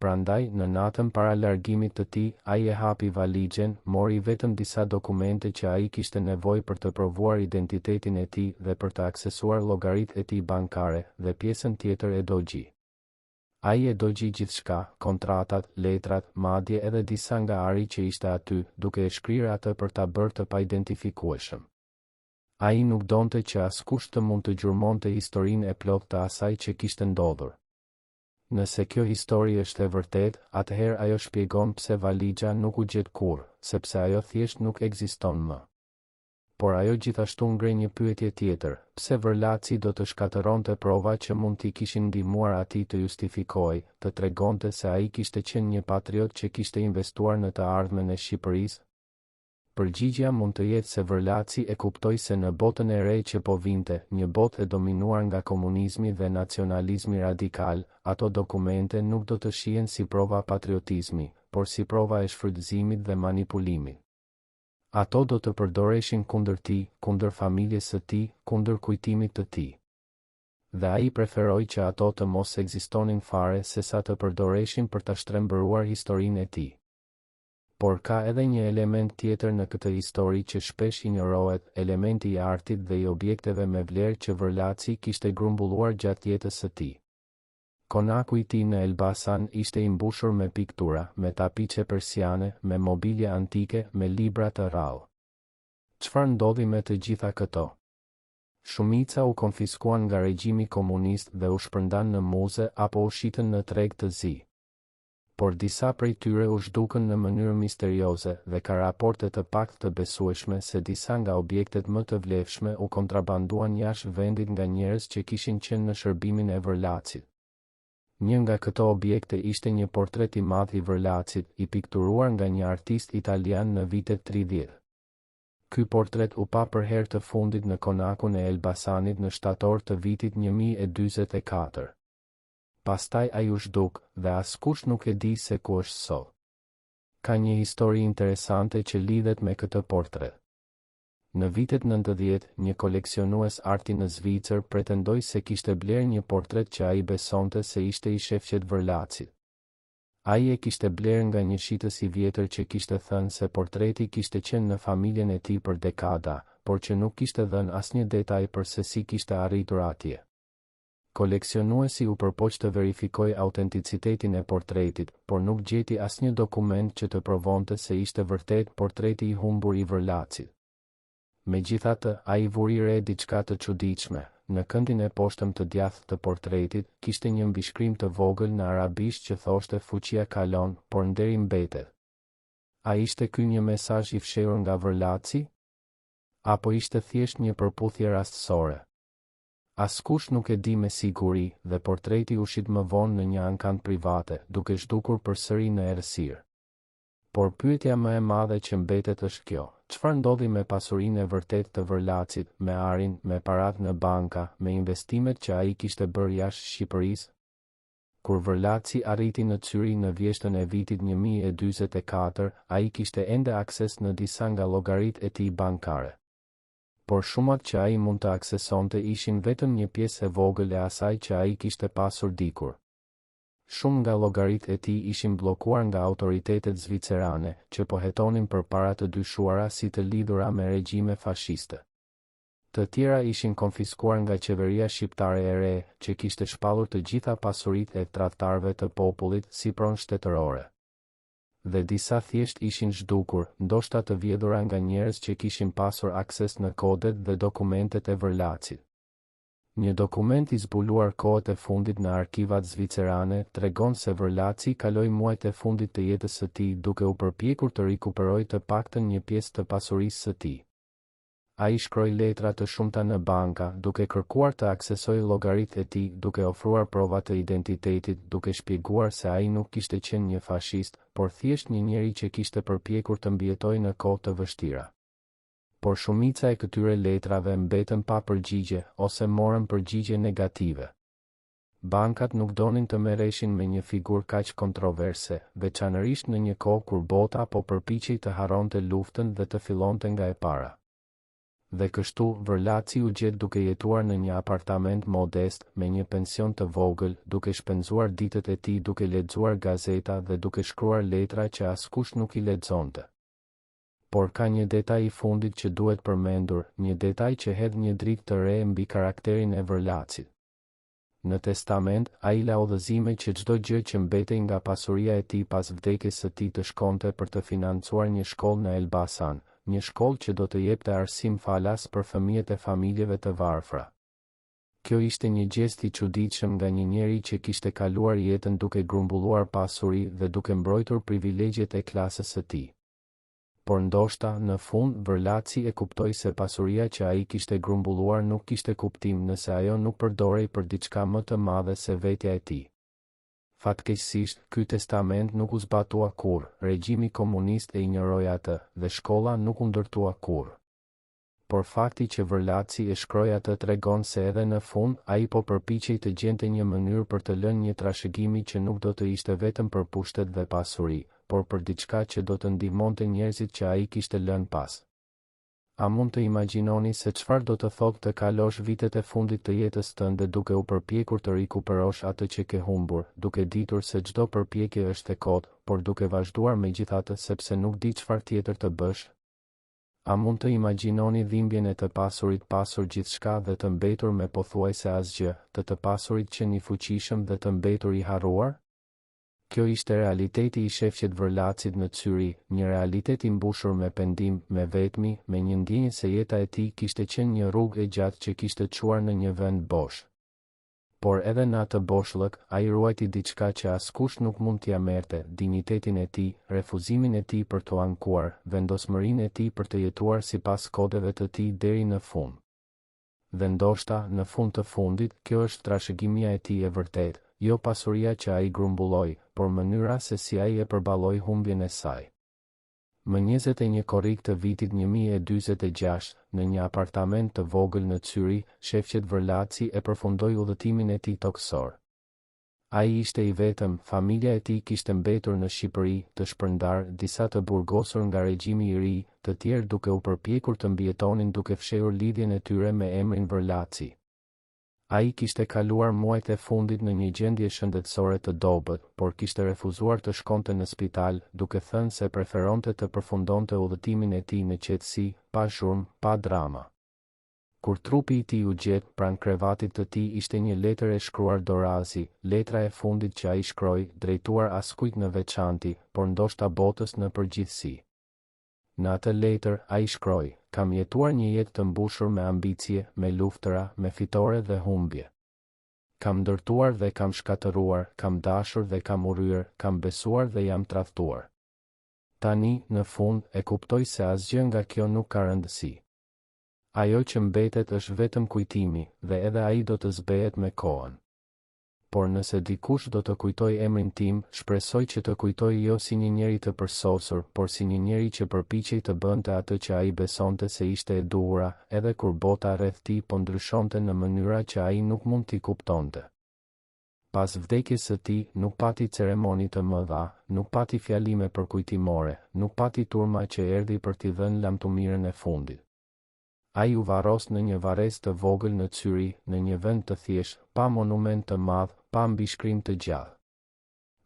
Speaker 1: Prandaj, në natën para largimit të tij, ai e hapi valigjen, mori vetëm disa dokumente që ai kishte nevojë për të provuar identitetin e tij dhe për të aksesuar llogaritë e tij bankare, dhe pjesën tjetër e dogji. Ai e dogji gjithçka, kontratat, letrat, madje edhe disa nga ari që ishte aty, duke e shkrirë atë për ta bërë të paidentifikueshëm. Ai nuk donte që askush të mund të gjurmonte historinë e plotë të asaj që kishte ndodhur. Nëse kjo histori është e vërtetë, atëherë ajo shpjegon pse valigja nuk u gjet kurrë, sepse ajo thjesht nuk ekziston më. Por ajo gjithashtu ngre një pyetje tjetër, pse Vërlaci do të shkatëronte prova që mund t'i kishin ndihmuar atij të justifikojë, të tregonte se ai kishte qenë një patriot që kishte investuar në të ardhmen e Shqipërisë? Përgjigjja mund të jetë se Vërlaci e kuptoi se në botën e re që po vinte, një botë e dominuar nga komunizmi dhe nacionalizmi radikal, ato dokumente nuk do të shihen si prova patriotizmi, por si prova e shfrytëzimit dhe manipulimit. Ato do të përdoreshin kundër tij, kundër familjes së tij, kundër kujtimit të tij. Dhe ai preferoi që ato të mos ekzistonin fare sesa të përdoreshin për ta shtrembëruar historinë e tij. Por ka edhe një element tjetër në këtë histori që shpesh injorohet, elementi i artit dhe i objekteve me vlerë që Vërlaci kishte grumbulluar gjatë jetës së tij. Konaku i tij në Elbasan ishte i mbushur me piktura, me tapiqe persiane, me mobilje antike, me libra të rrallë. Çfarë ndodhi me të gjitha këto? Shumica u konfiskuan nga regjimi komunist dhe u shpërndan në muze apo u shitën në treg të zi. Por disa prej tyre u zhdukën në mënyrë misterioze dhe ka raporte të paktë të besueshme se disa nga objektet më të vlefshme u kontrabanduan jashtë vendit nga njerëz që kishin qenë në shërbimin e Vërlacit. Një nga këto objekte ishte një portret i madh i Vërlacit, i pikturuar nga një artist italian në vitet 30. Ky portret u pa për herë të fundit në konakun e Elbasanit në shtator të vitit 1044. Pastaj ai u zhduk dhe askush nuk e di se ku është sot. Ka një histori interesante që lidhet me këtë portret. Në vitet 90, një koleksionues arti në Zvicër pretendoi se kishte blerë një portret që ai besonte se ishte i shefqet Vërlacit. Ai e kishte blerë nga një shitës i vjetër që kishte thënë se portreti kishte qenë në familjen e tij për dekada, por që nuk kishte dhënë asnjë detaj për se si kishte arritur atje. Koleksionuesi u përpoq të verifikojë autenticitetin e portretit, por nuk gjeti asnjë dokument që të provonte se ishte vërtet portreti i humbur i Vërlacit. Megjithatë, ai vuri re diçka të çuditshme. Në këndin e poshtëm të djathtë të portretit, kishte një mbishkrim të vogël në arabisht që thoshte fuqia kalon, por nderi mbetet. A ishte ky një mesazh i fshehur nga Vërlaci? Apo ishte thjesht një përputhje rastësore? Askush nuk e di me siguri dhe portreti u shit më vonë në një ankant private, duke zhdukur përsëri në errësirë. Por pyetja më e madhe që mbetet është kjo: çfarë ndodhi me pasurinë e vërtetë të Vërlacit, me arin, me parat në banka, me investimet që ai kishte bërë jashtë Shqipërisë? Kur Vërlaci arriti në Zyri në vjeshtën e vitit 1044, ai kishte ende akses në disa nga llogaritë e tij bankare. Por shumat që ai mund të aksesonte ishin vetëm një pjesë e vogël e asaj që ai kishte pasur dikur. Shumë nga llogaritë e tij ishin bllokuar nga autoritetet zvicerane, që po hetonin përpara të dyshuara si të lidhura me regjime fashiste. Të tjera ishin konfiskuar nga qeveria shqiptare e re, që kishte shpallur të gjitha pasuritë e tradhtarëve të popullit si pronë shtetërore. Dhe disa thjesht ishin zhdukur, ndoshta të vjedhura nga njerëz që kishin pasur akses në kodet dhe dokumentet e Vërlacit. Një dokument i zbuluar kohët e fundit në arkivat zvicerane tregon se Vërlaci kaloi muajt e fundit të jetës së tij duke u përpjekur të rikuperojë të paktën një pjesë të pasurisë së tij. Ai shkroi letra të shumta në banka, duke kërkuar të aksesojë llogaritë e tij, duke ofruar prova të identitetit, duke shpjeguar se ai nuk kishte qenë një fashist, por thjesht një njeri që kishte përpjekur të mbijetojë në kohë të vështira. Por shumica e këtyre letrave mbetën pa përgjigje ose morën përgjigje negative. Bankat nuk donin të merreshin me një figurë kaq kontroverse, veçanërisht në një kohë kur bota po përpiqej të harronte luftën dhe të fillonte nga e para. Dhe kështu Vërlaci u gjet duke jetuar në një apartament modest me një pension të vogël, duke shpenzuar ditët e tij duke lexuar gazeta dhe duke shkruar letra që askush nuk i lexonte. Por ka një detaj i fundit që duhet përmendur, një detaj që hedh një dritë të re mbi karakterin e Vërlacit. Në testament, ai la udhëzime që çdo gjë që mbetej nga pasuria e tij pas vdekjes së tij të shkonte për të financuar një shkollë në Elbasan, një shkollë që do të jepte arsim falas për fëmijët e familjeve të varfra. Kjo ishte një gjest i çuditshëm nga një njeri që kishte kaluar jetën duke grumbulluar pasuri dhe duke mbrojtur privilegjet e klasës së tij. Por ndoshta, në fund, Vërlaci e kuptoi se pasuria që ai kishte grumbulluar nuk kishte kuptim nëse ajo nuk përdorej për diçka më të madhe se vetja e tij. Fatkeqësisht, ky testament nuk u zbatua kurrë, regjimi komunist e injoroi atë, dhe shkolla nuk u ndërtua kurrë. Por fakti që Vërlaci e shkroi atë tregon se edhe në fund ai po përpiqej të gjente një mënyrë për të lënë një trashëgimi që nuk do të ishte vetëm për pushtet dhe pasuri, por për diçka që do të ndihmonte njerëzit që ai kishte lënë pas. A mund të imagjinoni se çfarë do të thotë të kalosh vitet e fundit të jetës tënde duke u përpjekur të rikuperosh atë që ke humbur, duke ditur se çdo përpjekje është e kotë, por duke vazhduar megjithatë sepse nuk di çfarë tjetër të bësh? A mund të imagjinoni dhimbjen e të pasurit pasur gjithçka dhe të mbetur me pothuajse asgjë, të pasurit që një fuqishëm dhe të mbetur i harruar? Kjo ishte realiteti i shefqet Vërlacit në Zyri, një realitet i mbushur me pendim, me vetmi, me një ndjenjë se jeta e tij kishte qenë një rrugë e gjatë që kishte çuar në një vend bosh. Por edhe në atë boshllëk, ai ruajti diçka që askush nuk mund t'ia merrte, dinjitetin e tij, refuzimin e tij për t'u ankuar, vendosmërinë e tij për të jetuar sipas kodeve të tij deri në fund. Dhe ndoshta, në fund të fundit, kjo është trashëgimia e tij e vërtetë, jo pasuria që ai grumbulloi, por mënyra se si ai e përballoi humbjen e saj. Më 21 korrik të vitit 1046, në një apartament të vogël në Zyri, shefqet Vërlaci e përfundoi udhëtimin e tij toksor. Ai ishte i vetëm, familja e tij kishte mbetur në Shqipëri, të shpërndar, disa të burgosur nga regjimi i ri, të tjerë duke u përpjekur të mbijetonin duke fshehur lidhjen e tyre me emrin Vërlaci. Ai kishte kaluar muajt e fundit në një gjendje shëndetësore të dobët, por kishte refuzuar të shkonte në spital, duke thënë se preferonte të përfundonte udhëtimin e tij në qetësi, pa zhurmë, pa drama. Kur trupi i tij u gjet pranë krevatit të tij ishte një letër e shkruar dorazi, letra e fundit që ai shkroi, drejtuar askujt në veçanti, por ndoshta botës në përgjithësi. Në atë letër, ai shkroi: kam jetuar një jetë të mbushur me ambicie, me luftëra, me fitore dhe humbje. Kam ndërtuar dhe kam shkatëruar, kam dashur dhe kam urryer, kam besuar dhe jam tradhtuar. Tani, në fund, e kuptoj se asgjë nga kjo nuk ka rëndësi. Ajo që mbetet është vetëm kujtimi, dhe edhe ai do të zbehet me kohën. Por nëse dikush do të kujtoj emrin tim, shpresoj që të kujtoj jo si një njeri të përsosur, por si një njeri që përpiqej të bënte atë që ai besonte se ishte e duhura, edhe kur bota rreth tij po ndryshonte në mënyra që ai nuk mund t'i kuptonte. Pas vdekjes së tij, nuk pati ceremoni të mëdha, nuk pati fjalime përkujtimore, nuk pati turma që erdhi për t'i dhënë lamtumirën e fundit. Ai u varros në një varrezë të vogël në Zyri, në një vend të thjeshtë, pa monument të madh, pa mbishkrim të gjallë.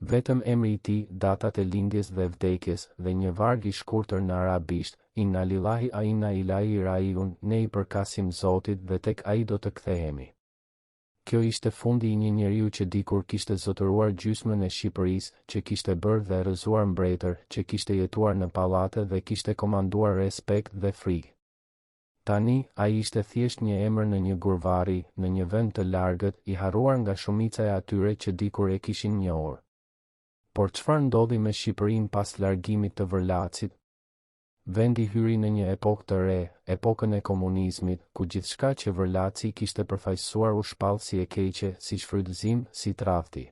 Speaker 1: Vetëm emri i tij, datat e lindjes dhe vdekjes dhe një varg i shkurtër në arabisht, Inna lillahi a inna ilahi rajiun, ne i përkasim Zotit dhe tek ai do të kthehemi. Kjo ishte fundi i një njeriu që dikur kishte zotëruar gjysmën e Shqipërisë, që kishte bërë dhe rrëzuar mbretër, që kishte jetuar në pallate dhe kishte komanduar respekt dhe frikë. Tani, ai ishte thjesht një emër në një gurvari, në një vend të largët, i harruar nga shumica e atyre që dikur e kishin njohur. Por çfarë ndodhi me Shqipërinë pas largimit të Vërlacit? Vendi hyri në një epokë të re, epokën e komunizmit, ku gjithçka që Vërlaci kishte përfaqësuar u shpall si e keqe, si shfrytëzim, si tradhti.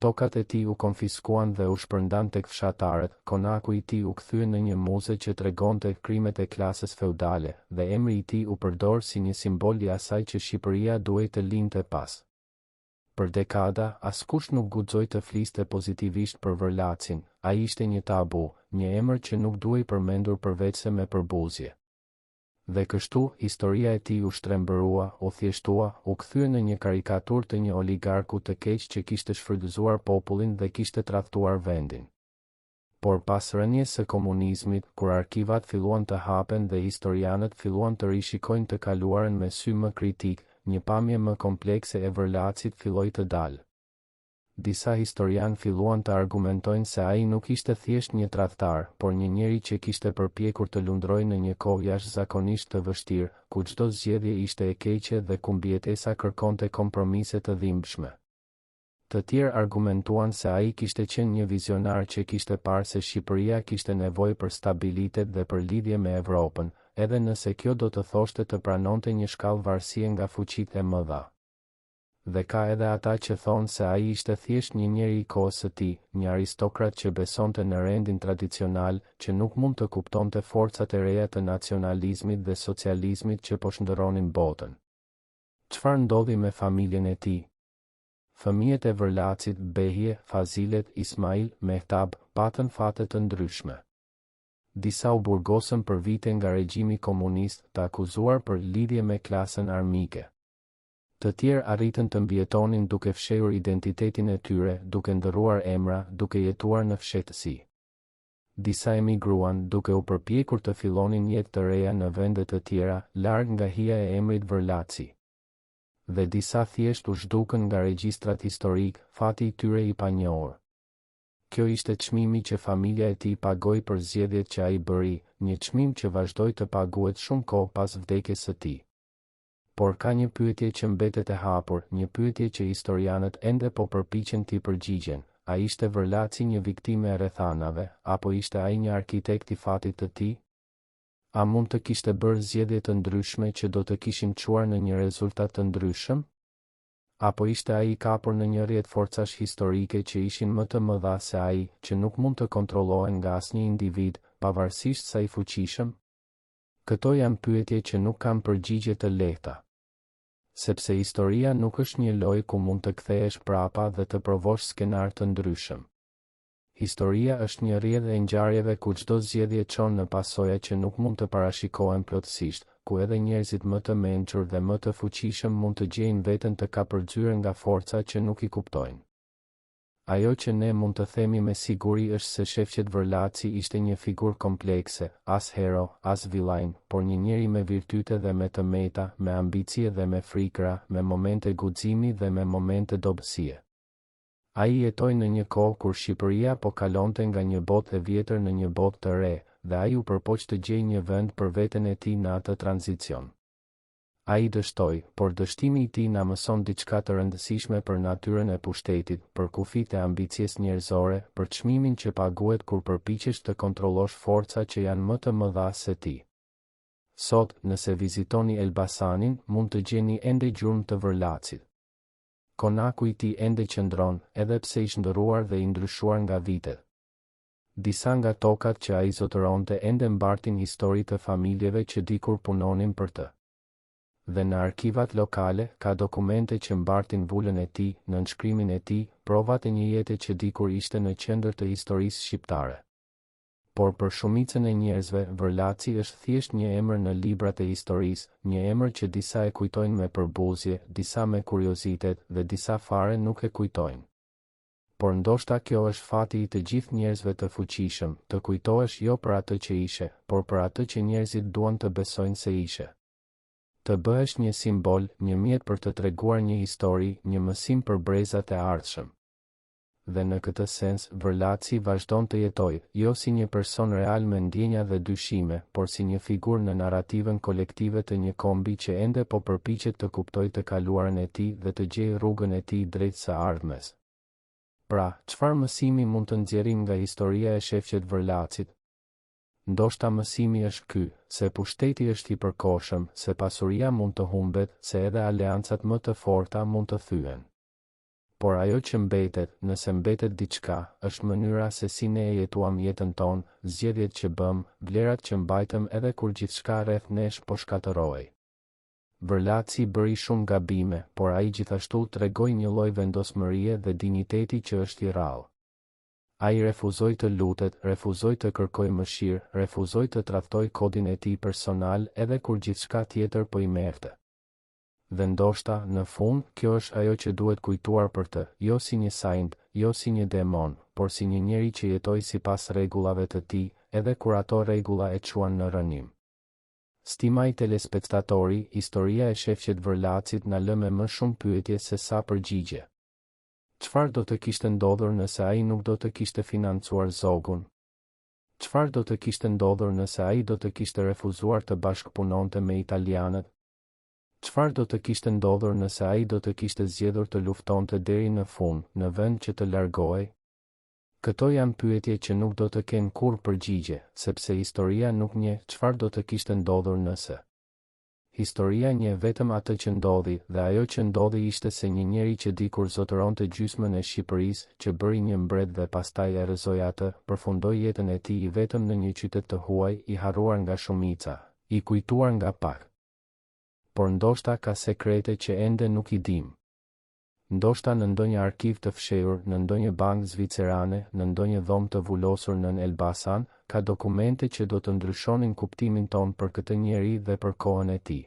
Speaker 1: Tokat e tij u konfiskuan dhe u shpërndan tek fshatarët, konaku i tij u kthye në një muze që tregonte krimet e klasës feudale, dhe emri i tij u përdor si një simbol i asaj që Shqipëria duhej të lindte pas. Për dekada, askush nuk guxoi të fliste pozitivisht për Vërlacin, ai ishte një tabu, një emër që nuk duhej përmendur përveç se me përbuzje. Dhe kështu, historia e tij u shtrembërua, u thjeshtua, u kthye në një karikaturë të një oligarku të keq që kishte shfrytëzuar popullin dhe kishte tradhtuar vendin. Por pas rënies së komunizmit, kur arkivat filluan të hapen dhe historianët filluan të rishikojnë të kaluarën me sy më kritik, një pamje më komplekse e Vërlacit filloi të dalë. Disa historian filluan të argumentojnë se ai nuk ishte thjesht një tradhtar, por një njeri që kishte përpjekur të lundrojë në një kohë jashtëzakonisht të vështirë, ku çdo zgjedhje ishte e keqe dhe ku mbijetesa kërkonte kompromise të dhimbshme. Të tjerë argumentuan se ai kishte qenë një vizionar që kishte parë se Shqipëria kishte nevojë për stabilitet dhe për lidhje me Evropën, edhe nëse kjo do të thoshte të pranonte një shkallë varësie nga fuqitë e mëdha. Dhe ka edhe ata që thonë se ai ishte thjesht një njeri i kohës së tij, një aristokrat që besonte në rendin tradicional, që nuk mund të kuptonte forcat e reja të nacionalizmit dhe socializmit që po shndërronin botën. Çfarë ndodhi me familjen e tij? Fëmijët e Vërlacit, Behje, Fazilet, Ismail, Mehtab, patën fate të ndryshme. Disa u burgosën për vite nga regjimi komunist, të akuzuar për lidhje me klasën armike. Të tjerë arritën të mbijetonin duke fshehur identitetin e tyre, duke ndërruar emra, duke jetuar në fshehtësi. Disa emigruan, duke u përpjekur të fillonin jetë të reja në vende të tjera, larg nga hija e emrit Vërlaci. Dhe disa thjesht u zhdukën nga regjistrat historik, fati i tyre i panjohur. Kjo ishte çmimi që familja e tij pagoi për zgjedhjet që ai bëri, një çmim që vazhdoi të paguhet shumë kohë pas vdekjes së tij. Por ka një pyetje që mbetet e hapur, një pyetje që historianët ende po përpiqen t'i përgjigjen: a ishte Vërlaci një viktime e rrethanave, apo ishte ai një arkitekt i fatit të tij? A mund të kishte bërë zgjedhje të ndryshme që do të kishin çuar në një rezultat të ndryshëm? Apo ishte ai i kapur në një rrjet forcash historike që ishin më të mëdha se ai, që nuk mund të kontrollohen nga asnjë individ, pavarësisht sa i fuqishëm? Këto janë pyetje që nuk kanë përgjigje të lehta. Sepse historia nuk është një lojë ku mund të kthehesh prapa dhe të provosh skenar të ndryshëm. Historia është një rrjedhë e ngjarjeve ku çdo zgjedhje çon në pasoja që nuk mund të parashikohen plotësisht, ku edhe njerëzit më të mençur dhe më të fuqishëm mund të gjejnë veten të kapërcyer nga forca që nuk i kuptojnë. Ajo që ne mund të themi me siguri është se shefqet Vërlaci ishte një figurë komplekse, as hero, as villajn, por një njeri me virtyte dhe me tëmeta, me ambicie dhe me frikra, me momente guximi dhe me momente dobësie. Ai jetoi në një kohë kur Shqipëria po kalonte nga një botë e vjetër në një botë të re, dhe ai u përpoq të gjejë një vend për veten e tij në atë tranzicion. Ai dështoi, por dështimi i tij na mëson diçka të rëndësishme për natyrën e pushtetit, për kufijtë e ambicies njerëzore, për çmimin që paguhet kur përpiqesh të kontrollosh forca që janë më të mëdha se ti. Sot, nëse vizitoni Elbasanin, mund të gjeni ende gjurmë të Vërlacit. Konaku i tij ende qëndron, edhe pse i shndërruar dhe i ndryshuar nga vitet. Disa nga tokat që ai zotëronte ende mbartin histori të familjeve që dikur punonin për të. Dhe në arkivat lokale ka dokumente që mbartin vullën e tij, nënshkrimin e tij, provat e një jete që dikur ishte në qendër të historisë shqiptare. Por për shumicën e njerëzve, Vërlaci është thjesht një emër në librat e historisë, një emër që disa e kujtojnë me përbuzje, disa me kuriozitet dhe disa fare nuk e kujtojnë. Por ndoshta kjo është fati i të gjithë njerëzve të fuqishëm, të kujtohesh jo për atë që ishe, por për atë që njerëzit duan të besojnë se ishe. Të bëhesh një simbol, një mjet për të treguar një histori, një mësim për brezat e ardhshëm. Dhe në këtë sens, Vërlaci vazhdon të jetojë, jo si një person real me ndjenja dhe dyshime, por si një figurë në narrativën kolektive të një kombi që ende po përpiqet të kuptojë të kaluarën e tij dhe të gjejë rrugën e tij drejt së ardhmes. Pra, çfarë mësimi mund të nxjerrim nga historia e shefqet Vërlacit? Ndoshta mësimi është ky, se pushteti është i përkohshëm, se pasuria mund të humbet, se edhe aleancat më të forta mund të thyen. Por ajo që mbetet, nëse mbetet diçka, është mënyra se si ne e jetuam jetën tonë, zgjedhjet që bëm, vlerat që mbajtëm edhe kur gjithçka rreth nesh po shkatërrohej. Vërlaci bëri shumë gabime, por ai gjithashtu tregoi një lloj vendosmërie dhe dinjiteti që është i rrallë. Ai refuzoi të lutet, refuzoi të kërkojë mëshirë, refuzoi të tradhtoi kodin e tij personal edhe kur gjithçka tjetër po i merrte. Dhe ndoshta, në fund, kjo është ajo që duhet kujtuar për të, jo si një sajnd, jo si një demon, por si një njeri që jetoi sipas rregullave të tij, edhe kur ato rregulla e çuan në rënim. Stimaj telespektatori, historia e shefqet Vërlacit na lë me më shumë pyetje se sa përgjigje. Çfarë do të kishte ndodhur nëse ai nuk do të kishte financuar Zogun? Çfarë do të kishte ndodhur nëse ai do të kishte refuzuar të bashkëpunonte me italianët? Çfarë do të kishte ndodhur nëse ai do të kishte zgjedhur të luftonte deri në fund, në vend që të largohej? Këto janë pyetje që nuk do të kenë kurrë përgjigje, sepse historia nuk njeh çfarë do të kishte ndodhur nëse. Historia njeh vetëm atë që ndodhi, dhe ajo që ndodhi ishte se një njeri që dikur zotëronte gjysmën e Shqipërisë, që bëri një mbret dhe pastaj e rrëzoi atë, përfundoi jetën e tij vetëm në një qytet të huaj, i harruar nga shumica, i kujtuar nga pak. Por ndoshta ka sekrete që ende nuk i dim. Ndoshta në ndonjë arkiv të fshehur, në ndonjë bankë zvicerane, në ndonjë dhomë të vulosur në Elbasan, ka dokumente që do të ndryshonin kuptimin ton për këtë njeri dhe për kohën e tij.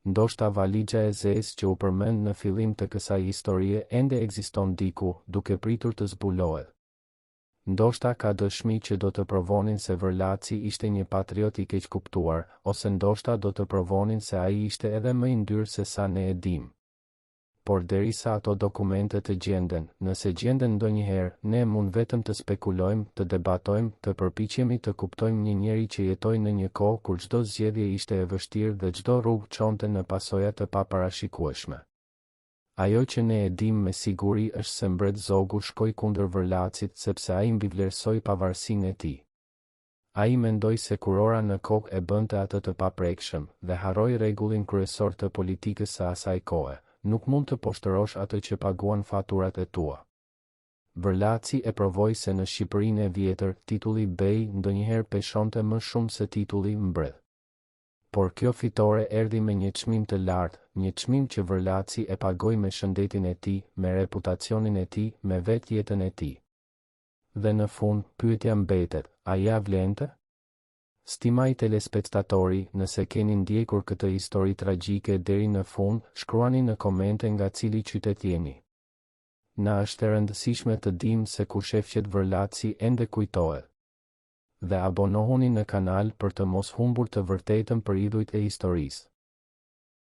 Speaker 1: Ndoshta valixha e zezë që u përmend në fillim të kësaj historie ende ekziston diku, duke pritur të zbulohet. Ndoshta ka dëshmi që do të provonin se Vërlaci ishte një patriot i keq kuptuar, ose ndoshta do të provonin se ai ishte edhe më i ndyrë se sa ne e dim. Por derisa ato dokumente të gjenden, nëse gjenden ndonjëherë, ne mund vetëm të spekulojmë, të debatojmë, të përpiqemi të kuptojmë një njeri që jetoi në një kohë kur çdo zgjedhje ishte e vështirë dhe çdo rrugë çonte në pasoja të paparashikueshme. Ajo që ne e dim me siguri është se mbret Zogu shkoi kundër Vërlacit sepse ai mbivlerësoi pavarësinë e tij. Ai mendoi se kurora në kokë e bënte atë të paprekshëm dhe harroi rregullin kryesor të politikës së asaj kohe. Nuk mund të poshtërosh atë që paguan faturat e tua. Vërlaci e provoi se në Shqipërinë e vjetër, titulli bej ndonjëherë peshonte më shumë se titulli mbret. Por kjo fitore erdhi me një çmim të lartë, një çmim që Vërlaci e pagoi me shëndetin e tij, me reputacionin e tij, me vetjetën e tij. Dhe në fund, pyetja mbetet, a ja vlente? Stimaj telespektatori, nëse keni ndjekur këtë histori tragjike deri në fund, shkruani në komente nga cili qytet jeni. Na është e rëndësishme të dimë se ku shefqet Vërlaci ende kujtohet. Dhe abonohuni në kanal për të mos humbur të vërtetën për idhujt e historisë.